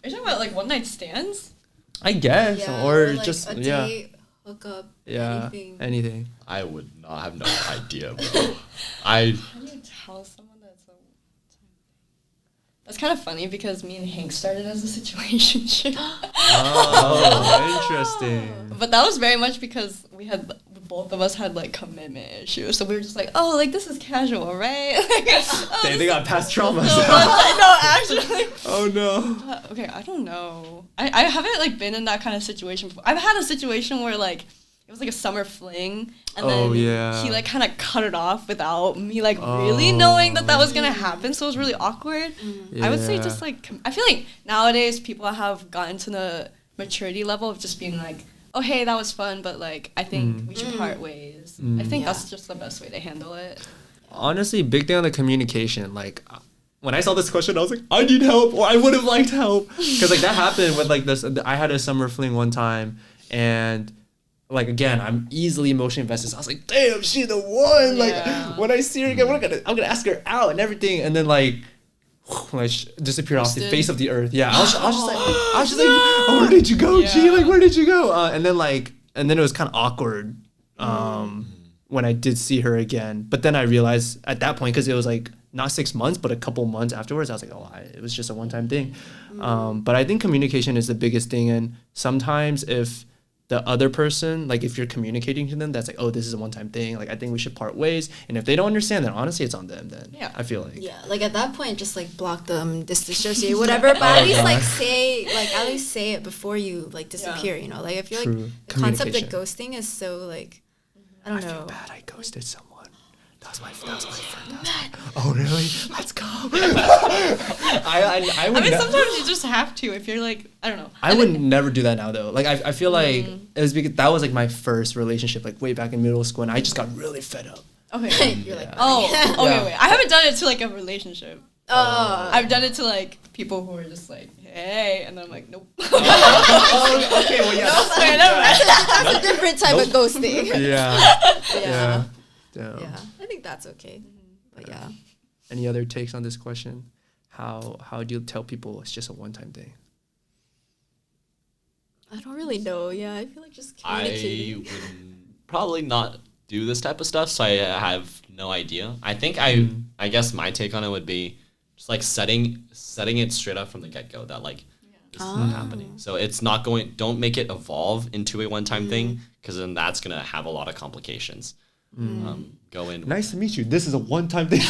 Are you talking about like one night stands?
I guess,
Yeah,
or
like
just
a
yeah,
date, hook up,
yeah, anything.
I would not have no idea, bro. I
How do you tell someone that's a That's kind of funny because me and Hank started as a situationship.
Oh, interesting.
But that was very much because both of us had like commitment issues. So we were just like, oh, like this is casual, right?
They got past traumas.
No, actually.
Oh no.
Okay, I don't know. I haven't like been in that kind of situation before. I've had a situation where like it was like a summer fling, and then he like kind of cut it off without me like really knowing that was gonna happen. So it was really awkward. I would say
Yeah.
just like I feel like nowadays people have gotten to the maturity level of just being like, oh hey, that was fun, but like I think we should part ways. I think that's just the best way to handle it.
Honestly, big thing on the communication. Like, when I saw this question, I was like, I need help, or I would have liked help, because like that happened with like this. I had a summer fling one time, and like again, I'm easily emotionally invested. So I was like, damn, she's the one. Like when I see her again, I'm gonna ask her out and everything, and then like disappeared off the face of the earth. Yeah, I was just like, oh, where did you go, G? Like, where did you go? And then it was kind of awkward when I did see her again. But then I realized at that point, because it was like not 6 months, but a couple months afterwards, I was like, oh, it was just a one-time thing. But I think communication is the biggest thing. And sometimes if the other person, like if you're communicating to them, that's like, oh, this is a one-time thing. Like, I think we should part ways. And if they don't understand, then honestly, it's on them then.
Yeah.
I feel like.
Yeah, like at that point, just like block them, disassociate, whatever. But at least like say it before you like disappear. You know, like I feel
True.
like the concept of
Communication.
ghosting is so like I don't
I
know.
feel bad I ghosted someone. That was my friend. Oh, really? Let's go. I would
I mean, sometimes you just have to if you're like, I don't know.
I would never do that now though. Like I feel like it was because that was like my first relationship, like way back in middle school, and I just got really fed up.
Okay.
You're like,
Okay, wait. I haven't done it to like a relationship.
oh,
I've done it to like people who are just like, hey, and then I'm like, nope.
Okay, well yeah.
that's a different type of ghosting.
Yeah. Damn.
Yeah, I think that's okay. But yeah.
Any other takes on this question? How do you tell people it's just a one-time thing?
I don't really know. Yeah, I feel like just
I
communicating.
would probably not do this type of stuff, so I have no idea. I think I guess my take on it would be just like setting it straight up from the get-go that like is happening. So it's not going. Don't make it evolve into a one-time thing, because then that's gonna have a lot of complications. Go in.
Nice to meet you. This is a one-time thing.
It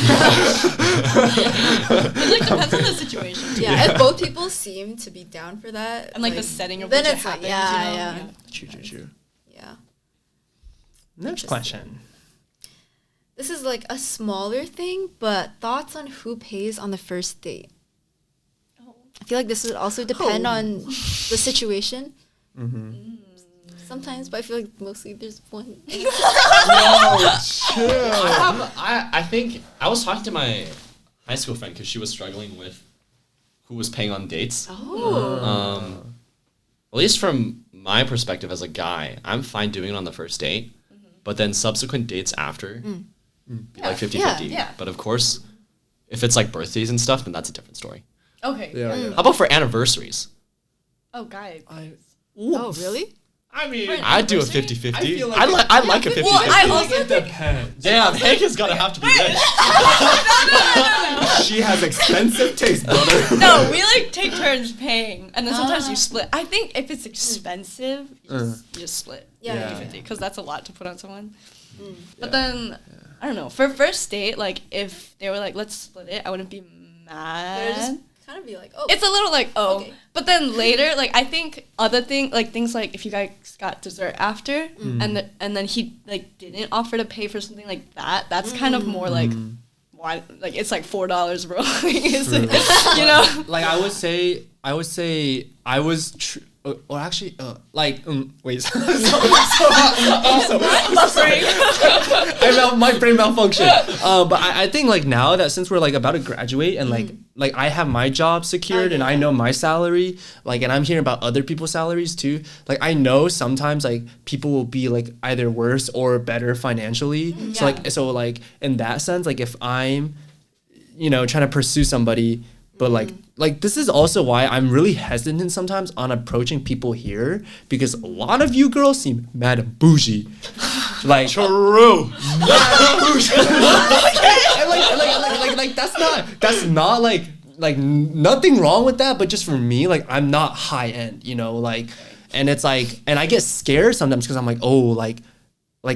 like depends on the situation.
Yeah, if both people seem to be down for that,
And like the setting of
then
which it
it's like,
happens.
True.
Yeah.
Next question.
This is like a smaller thing, but thoughts on who pays on the first date? I feel like this would also depend on the situation. Sometimes, but I feel like mostly there's one.
I think I was talking to my high school friend because she was struggling with who was paying on dates. At least from my perspective as a guy, I'm fine doing it on the first date, but then subsequent dates after, be like 50-50.
Yeah.
But of course, if it's like birthdays and stuff, then that's a different story.
Okay.
How about for anniversaries?
Oh, guy.
Oh, really?
I mean,
I'd do a 50-50. I like a 50-50.
Well, I also
it depends.
Damn, Hank has got to have to be rich.
She has expensive taste, brother.
No, we like take turns paying, and then sometimes you split. I think if it's expensive, you just split.
Yeah.
50-50, because that's a lot to put on someone. But then, I don't know. For first date, like if they were like, let's split it, I wouldn't be mad.
Just kind of be like, oh.
It's a little like, oh.
Okay.
But then later, like I think other things like if you guys got dessert after, and then he like didn't offer to pay for something like that, that's kind of more like, why? Like it's like $4, bro. You know.
Like I would say I was or actually wait. My brain malfunction. But I think like now that since we're like about to graduate and like I have my job secured and I know my salary, like, and I'm hearing about other people's salaries too. Like I know sometimes like people will be like either worse or better financially. So like in that sense, like if I'm, trying to pursue somebody. But like this is also why I'm really hesitant sometimes on approaching people here, because a lot of you girls seem mad and bougie. Like true. Mad bougie. And like that's not like nothing wrong with that, but just for me, like I'm not high end, and it's like, and I get scared sometimes because I'm like, oh, like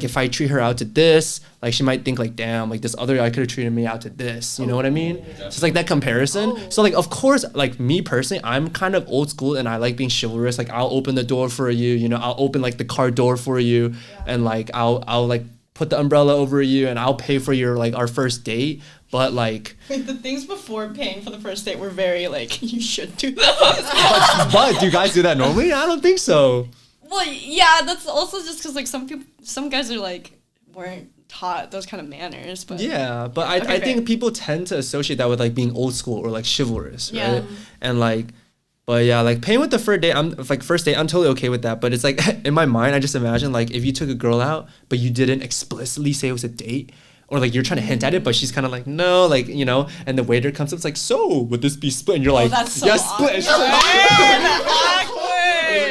if I treat her out to this, like she might think like, damn, like this other guy could have treated me out to this. You know what I mean? So it's like that comparison. So like, of course, like me personally, I'm kind of old school and I like being chivalrous. Like I'll open the door for you, I'll open like the car door for you, and like I'll like put the umbrella over you and I'll pay for your like our first date. But like
the things before paying for the first date were very like, you should do that.
but do you guys do that normally? I don't think so.
Well, yeah, that's also just because like some guys are like weren't taught those kind of manners. But
yeah, but I think people tend to associate that with like being old school or like chivalrous, right? And like, but yeah, like paying with the first date, I'm totally okay with that. But it's like in my mind, I just imagine like if you took a girl out, but you didn't explicitly say it was a date. Or like you're trying to hint at it, but she's kind of like, no, like, and the waiter comes up, it's like, so would this be split? And you're like,
that's so
yes, split. And she's like,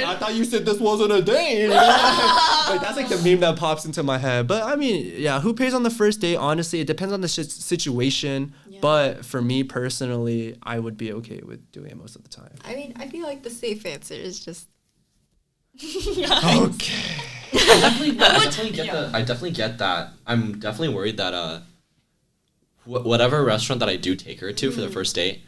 I thought you said this wasn't a date. Like that's like the meme that pops into my head. But I mean, yeah, who pays on the first date? Honestly, it depends on the situation. Yeah. But for me personally, I would be okay with doing it most of the time.
I mean, I feel like the safe answer is just.
Okay.
I definitely get that. I'm definitely worried that whatever restaurant that I do take her to for the first date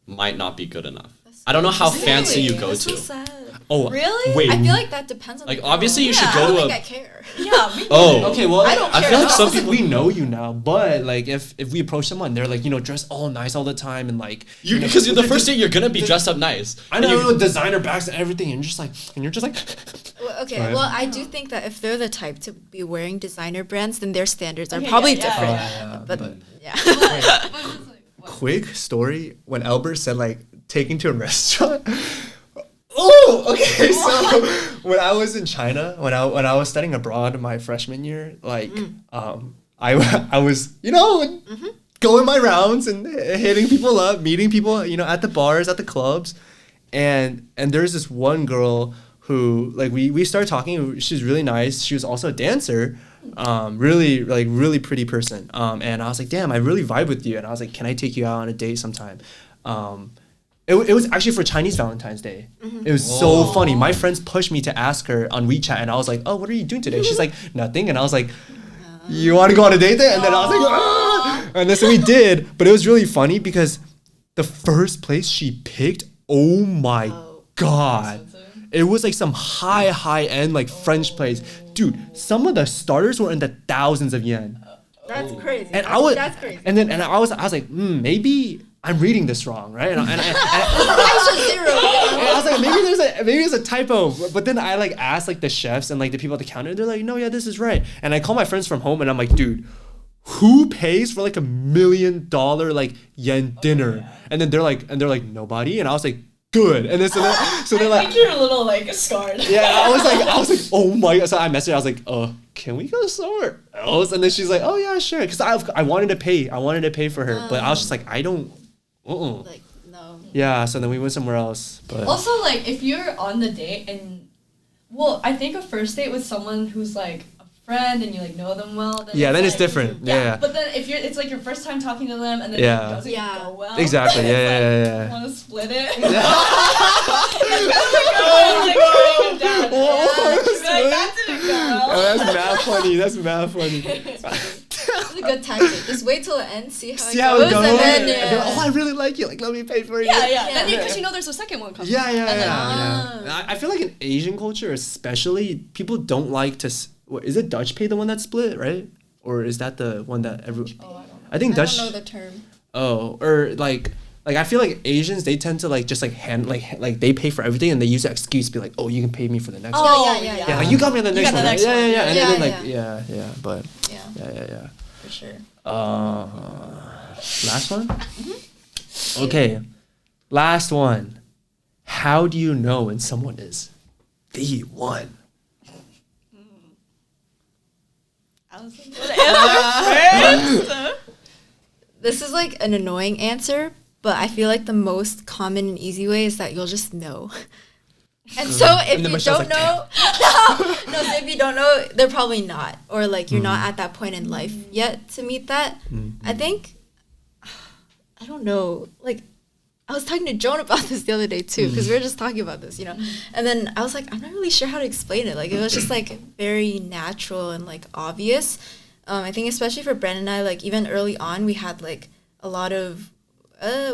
might not be good enough. I don't know how fancy you go
That's
to.
so sad.
Oh,
really?
Wait.
I feel like that depends on
like
the
obviously
girl.
you should
I
go
don't
to
think
a.
I care.
Yeah. Me
Oh.
Okay. Well,
I don't care.
I feel like some
people
people.
we know you now, but like if we approach someone, they're like dressed all nice all the time and like
Because the first date you're gonna be dressed up nice.
I know with designer bags and everything, and you're just like.
Well, okay.
Right.
Well, I do think that if they're the type to be wearing designer brands, then their standards are probably different. But yeah.
Quick story when Elbert said like taking to a restaurant. Oh, okay. So when I was in China, when I was studying abroad my freshman year, like I was going my rounds and hitting people up, meeting people at the bars, at the clubs, and there's this one girl who like we started talking. She's really nice. She was also a dancer. Really pretty person. And I was like, damn, I really vibe with you. And I was like, can I take you out on a date sometime? It was actually for Chinese Valentine's Day. It was so funny. My friends pushed me to ask her on WeChat, and I was like, "Oh, what are you doing today?" She's like, "Nothing," and I was like, "You want to go on a date then?" And then I was like, "Ah!" And then so we did. But it was really funny because the first place she picked, oh my god, it was like some high end like French place, dude. Some of the starters were in the thousands of yen.
That's crazy.
And I was,
that's crazy.
and I was like, maybe I'm reading this wrong, right? And I was like, maybe there's a typo. But then I like asked like the chefs and like the people at the counter. They're like, no, yeah, this is right. And I call my friends from home and I'm like, dude, who pays for like $1 million like yen dinner? And then they're like, nobody. And I was like, good. And then so they're like,
I think you're a little like scarred.
yeah. I was like, oh my god. So I messaged her. I was like, can we go somewhere else? And then she's like, oh yeah, sure. Because I wanted to pay for her, but I was just like, I don't.
Like, no.
Yeah, so then we went somewhere else. But
Also, like, if you're on the date and, well, I think a first date with someone who's like a friend and you like know them well. Then
then it's
like,
different. Yeah.
But then if it's like your first time talking to them and then
Yeah.
it doesn't go well.
Exactly.
then it's
Yeah.
You want to split it? That didn't go well.
Oh, that's mad funny.
That's a good tactic. Just wait till the end, see how
See
it
how
goes,
it goes.
and then
And then, I really like you. Like, let me pay for it.
Yeah. Then because you know there's a second one coming.
Yeah.
then-
I feel like in Asian culture, especially, people don't like to. Is it Dutch pay the one that's split, right? Or is that the one that everyone?
Oh, I don't know.
I think
I
Dutch.
don't know the term.
Oh, or like I feel like Asians, they tend to like just like like they pay for everything and they use the excuse to be like, oh, you can pay me for the next one.
Yeah.
Yeah, like you got me on the next
got the
one.
next one.
Yeah. And then like
Yeah.
but
Yeah,
yeah.
for sure.
Last one? Okay. Last one. How do you know when someone is the one?
Allison,
This is like an annoying answer, but I feel like the most common and easy way is that you'll just know. And so if
And then
you
Michelle's
don't
like,
know, so if you don't know, they're probably not, or like you're not at that point in life yet to meet that. I think, I don't know, like I was talking to Joan about this the other day too, because we were just talking about this, and then I was like, I'm not really sure how to explain it. Like it was just like very natural and like obvious. I think especially for Brandon and I, like even early on, we had like a lot of,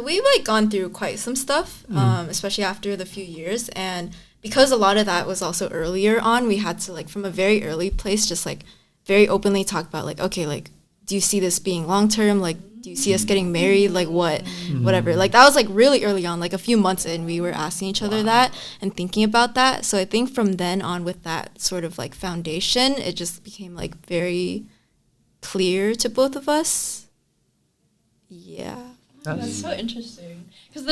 we've like gone through quite some stuff, especially after the few years. And because a lot of that was also earlier on, we had to like from a very early place, just like very openly talk about like, okay, like, do you see this being long-term? Like, do you see us getting married? Like whatever. Like that was like really early on, like a few months in, we were asking each other that and thinking about that. So I think from then on with that sort of like foundation, it just became like very clear to both of us. Yeah.
That's so interesting. Because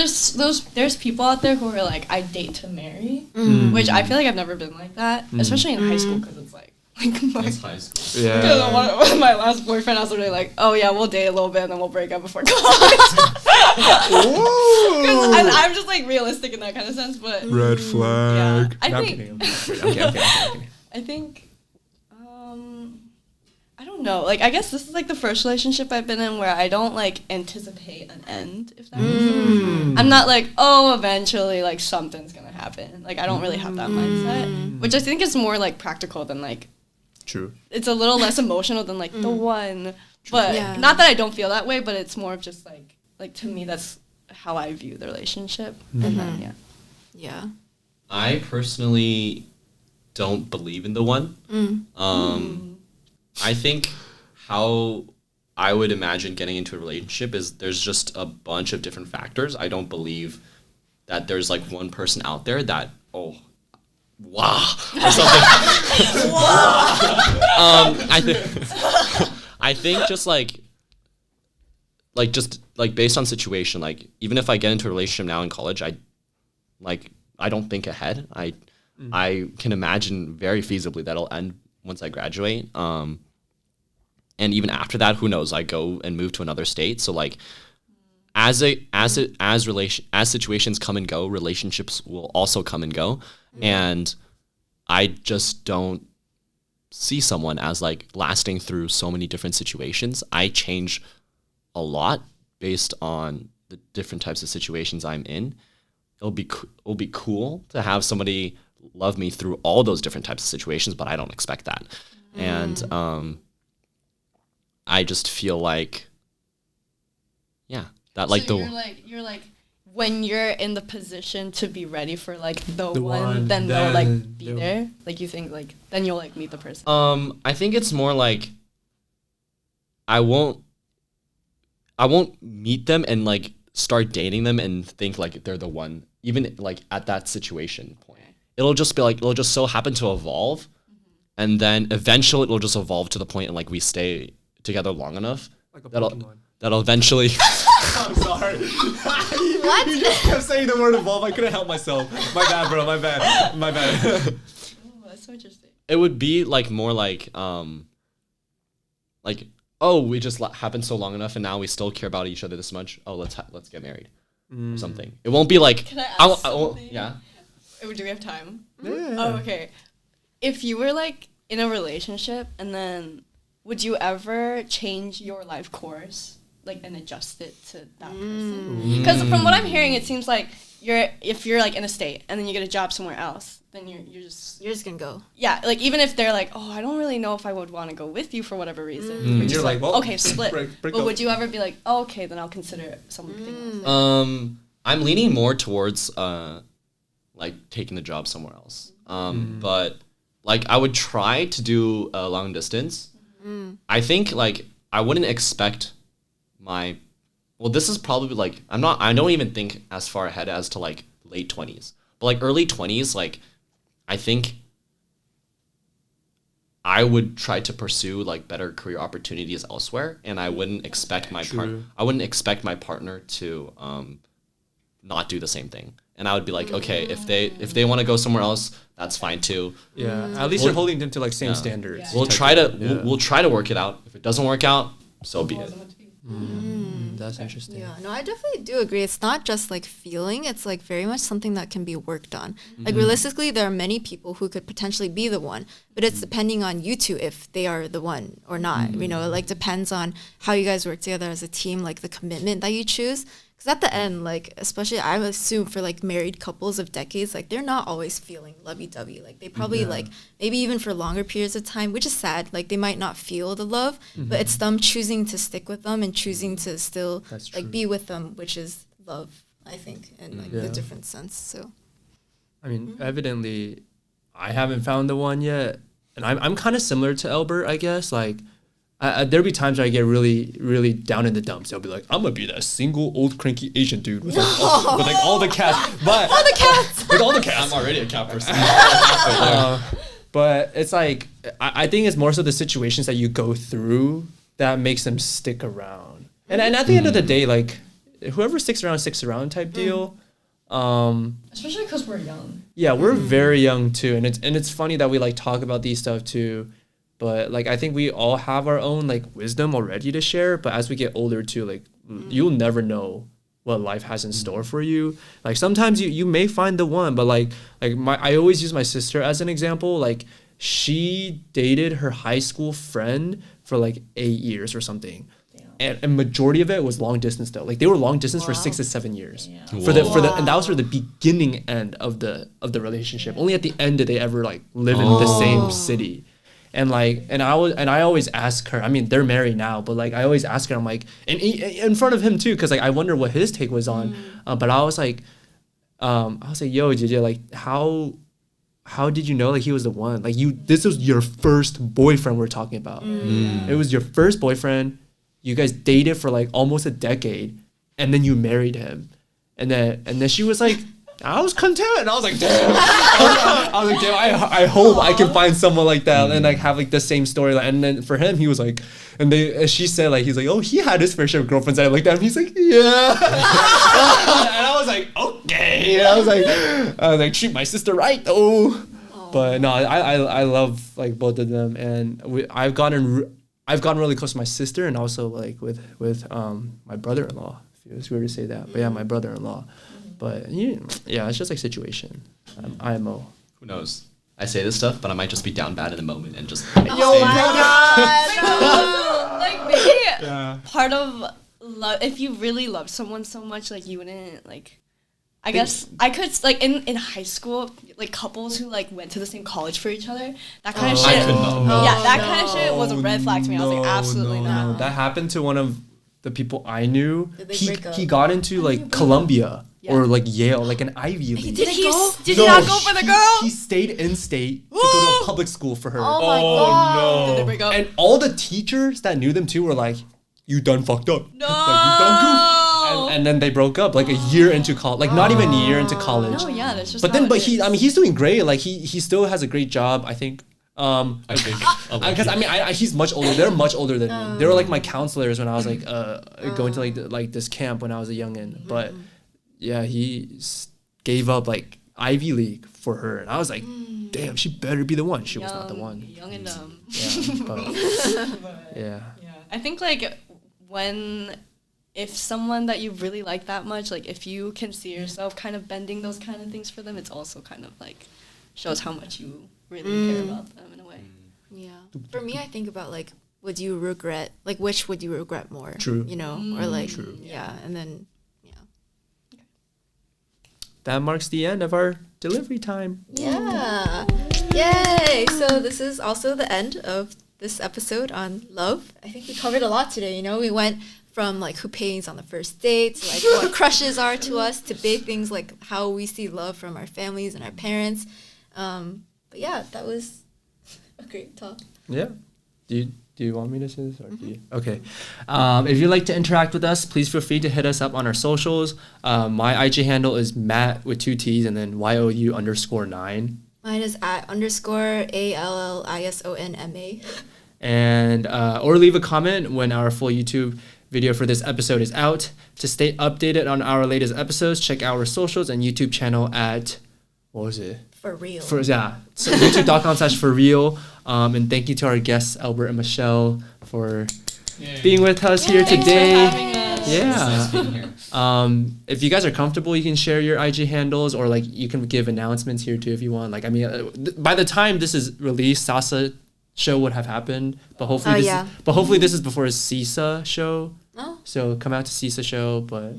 there's people out there who are like, I date to marry, which I feel like I've never been like that, especially in high school, because it's like
That's high school.
Yeah.
Because one of my last boyfriend, I was literally like, oh yeah, we'll date a little bit and then we'll break up before college. Because I'm just like realistic in that kind of sense, but
Red flag.
I
No, I'm
think-
kidding. I'm kidding.
I think, I don't know. Like, I guess this is like the first relationship I've been in where I don't like anticipate an end, if that makes sense. I'm not like, oh, eventually like something's gonna happen. Like, I don't really have that mindset, which I think is more like practical than like,
True.
it's a little less emotional than like the one. But
Yeah.
not that I don't feel that way, but it's more of just like to me, that's how I view the relationship. And then, yeah.
Yeah.
I personally don't believe in the one. I think how I would imagine getting into a relationship is there's just a bunch of different factors. I don't believe that there's like one person out there that, or something. I think just like based on situation, like even if I get into a relationship now in college, I don't think ahead. I can imagine very feasibly that'll end once I graduate. And even after that, who knows? I go and move to another state. So like, as situations come and go, relationships will also come and go. And I just don't see someone as like lasting through so many different situations. I change a lot based on the different types of situations I'm in. it'll be cool to have somebody love me through all those different types of situations, but I don't expect that. And I just feel like, that like
so you're like when you're in the position to be ready for like the one, then they'll like be there. Like you think like then you'll like meet the person.
I think it's more like I won't meet them and like start dating them and think like they're the one, even like at that situation point. It'll just be like, it'll just so happen to evolve, and then eventually it'll just evolve to the point and like we stay together long enough
Like a
that'll
Pokemon.
that'll eventually.
I'm sorry.
What?
You just kept saying the word evolve. I couldn't help myself. My bad, bro. My bad.
Oh, that's so interesting.
It would be like more like oh, we just happened so long enough and now we still care about each other this much. Oh, let's get married or something. It won't be like.
Can I ask something?
Yeah.
Do we have time?
Yeah.
Oh, okay. If you were like in a relationship and then would you ever change your life course like and adjust it to that person? Because from what I'm hearing, it seems like if you're like in a state and then you get a job somewhere else, then you're just
gonna go.
Yeah, like even if they're like, oh, I don't really know if I would want to go with you for whatever reason.
You're like, well,
okay, split.
break
but
up.
would you ever be like, oh, okay, then I'll consider something else?
I'm leaning more towards like taking the job somewhere else. But like I would try to do a long distance. I think like I wouldn't expect this is probably like I don't even think as far ahead as to like late 20s. But like early 20s, like I think I would try to pursue like better career opportunities elsewhere, and I wouldn't expect my partner to not do the same thing. And I would be like, okay, if they want to go somewhere else, that's fine too.
Yeah. At least you're holding them to like same standards.
We'll try to work it out. If it doesn't work out, so be it.
That's interesting.
Yeah, no, I definitely do agree. It's not just like feeling, it's like very much something that can be worked on. Like realistically, there are many people who could potentially be the one, but it's depending on you two if they are the one or not. You know, it like depends on how you guys work together as a team, like the commitment that you choose. Because at the end, like, especially I assume for like married couples of decades, like they're not always feeling lovey-dovey. Like they probably like, maybe even for longer periods of time, which is sad, like they might not feel the love, but it's them choosing to stick with them and choosing to still like be with them, which is love, I think, in like the different sense. So,
I mean, evidently, I haven't found the one yet. And I'm kind of similar to Elbert, I guess. Like, there'll be times where I get really, really down in the dumps. I'll be like, I'm gonna be that single old cranky Asian dude with like, all the cats. But
all the cats.
With all the cats.
I'm already a cat person.
But it's like I think it's more so the situations that you go through that makes them stick around. And at the end of the day, like whoever sticks around type deal.
Especially because we're young.
Yeah, we're very young too, and it's funny that we like talk about these stuff too. But like I think we all have our own like wisdom already to share. But as we get older too, like you'll never know what life has in store for you. Like sometimes you may find the one, but like I always use my sister as an example. Like she dated her high school friend for like 8 years or something. And a majority of it was long distance though. Like they were long distance for 6 to 7 years. Yeah. And that was for the beginning end of the relationship. Only at the end did they ever like live in the same city. And like, and I always ask her. I mean, they're married now, but like, I always ask her. I'm like, and in front of him too, because like, I wonder what his take was on. But I was like, yo, JJ, like, how did you know like he was the one? Like this was your first boyfriend we're talking about. It was your first boyfriend. You guys dated for like almost a decade, and then you married him, and then she was like, I was content. And I was like, damn. I hope I can find someone like that and like have like the same story. And then for him, he was like, she said like, he's like, oh, he had his fair share of girlfriends. And I looked at him, he's like, yeah. And I was like, okay. And I was like, treat my sister right though. But no, I love like both of them, and I've gotten really close to my sister, and also like with my brother-in-law. It's weird to say that, but yeah, my brother-in-law. But yeah, it's just like situation. IMO.
Who knows? I say this stuff, but I might just be down bad in the moment and just.
Oh my god!
Like maybe part of love, if you really love someone so much, like you wouldn't like. I guess I could like in high school, like couples who like went to the same college for each other. That kind of
I
shit.
could not.
Yeah, that kind of shit was a red flag to me. I was like, absolutely not.
No. That happened to one of the people I knew.
Did they break up?
He got into like Columbia or like Yale, like an Ivy League.
Did he
go?
Did he not go for the girl?
He stayed in state to go to a public school for her.
Oh my god.
Did they break up?
And all the teachers that knew them too were like, "You done fucked up.
No.
Like, you done goofed." And then they broke up like a year into college, like not even a year into college.
No, yeah, that's just.
But
how
then,
it
but
is.
he's doing great. Like he still has a great job, I think.
I think.
Because he's much older. They're much older than me. They were like my counselors when I was like going to like this camp when I was a youngin. But yeah, he gave up like Ivy League for her, and I was like, damn, she better be the one. She was not the one.
Young and dumb.
Yeah, but, yeah.
Yeah, I think like if someone that you really like that much, like if you can see yourself kind of bending those kind of things for them, it's also kind of like shows how much you really care about them in a way.
Yeah. For me, I think about like, would you regret, like, which would you regret more?
True.
You know, or like, yeah, and then, yeah.
That marks the end of our delivery time.
Yeah. Yay! So this is also the end of this episode on love. I think we covered a lot today. You know, we went from like who pays on the first date to like what crushes are to us to big things like how we see love from our families and our parents. But yeah, that was a great talk.
Yeah. Do you want me to say this? Or do you? Okay. If you'd like to interact with us, please feel free to hit us up on our socials. My IG handle is Matt with 2 T's and then YOU_9.
Mine is @_ALLISONMA.
And or leave a comment when our full YouTube video for this episode is out. To stay updated on our latest episodes, check our socials and YouTube channel at, what was it?
For real.
So youtube.com/forreal. And thank you to our guests, Elbert and Michelle, for being with us here today.
Nice being here.
If you guys are comfortable, you can share your IG handles or like you can give announcements here too if you want. Like, I mean, by the time this is released, Sasa show would have happened, but hopefully this is before his CISA show.
Oh.
So come out to CISA show, but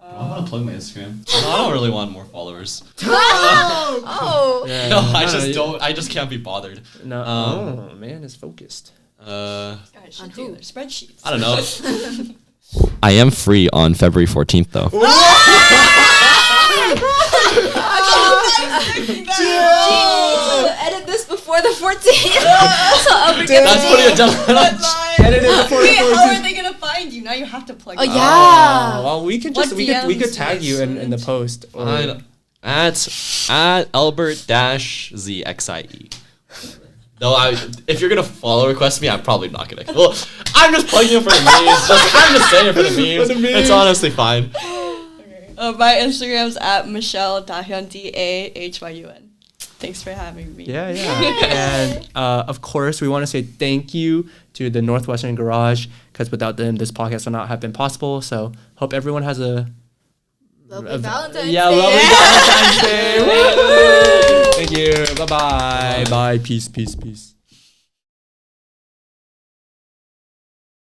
I want to plug my Instagram. I don't really want more followers.
Oh.
yeah,
No, I just don't. I just can't be bothered.
No, oh man, is focused.
Guys should do their spreadsheets.
I don't know. I am free on February 14th though.
Edit this before the 14th. So Albert gets
That's putting a deadline.
Edit it before
Wait,
the
how
14th.
are they gonna find you? Now you have to plug.
Oh
it.
yeah.
Well, we could
What
just we could
DMs
tag you in the post. Or,
At Albert-ZXIE. Though if you're gonna follow request me, I'm probably not gonna. Well, I'm just plugging it for the memes. I'm just saying it for the memes. It's honestly fine.
My Instagram's @Michelle_Dahyun DAHYUN. Thanks for having me.
Yeah. And of course, we want to say thank you to the Northwestern Garage because without them, this podcast would not have been possible. So hope everyone has a
Lovely Valentine's Day.
Yeah, lovely Valentine's Day. Woo! Thank you. Bye-bye. Bye. Peace.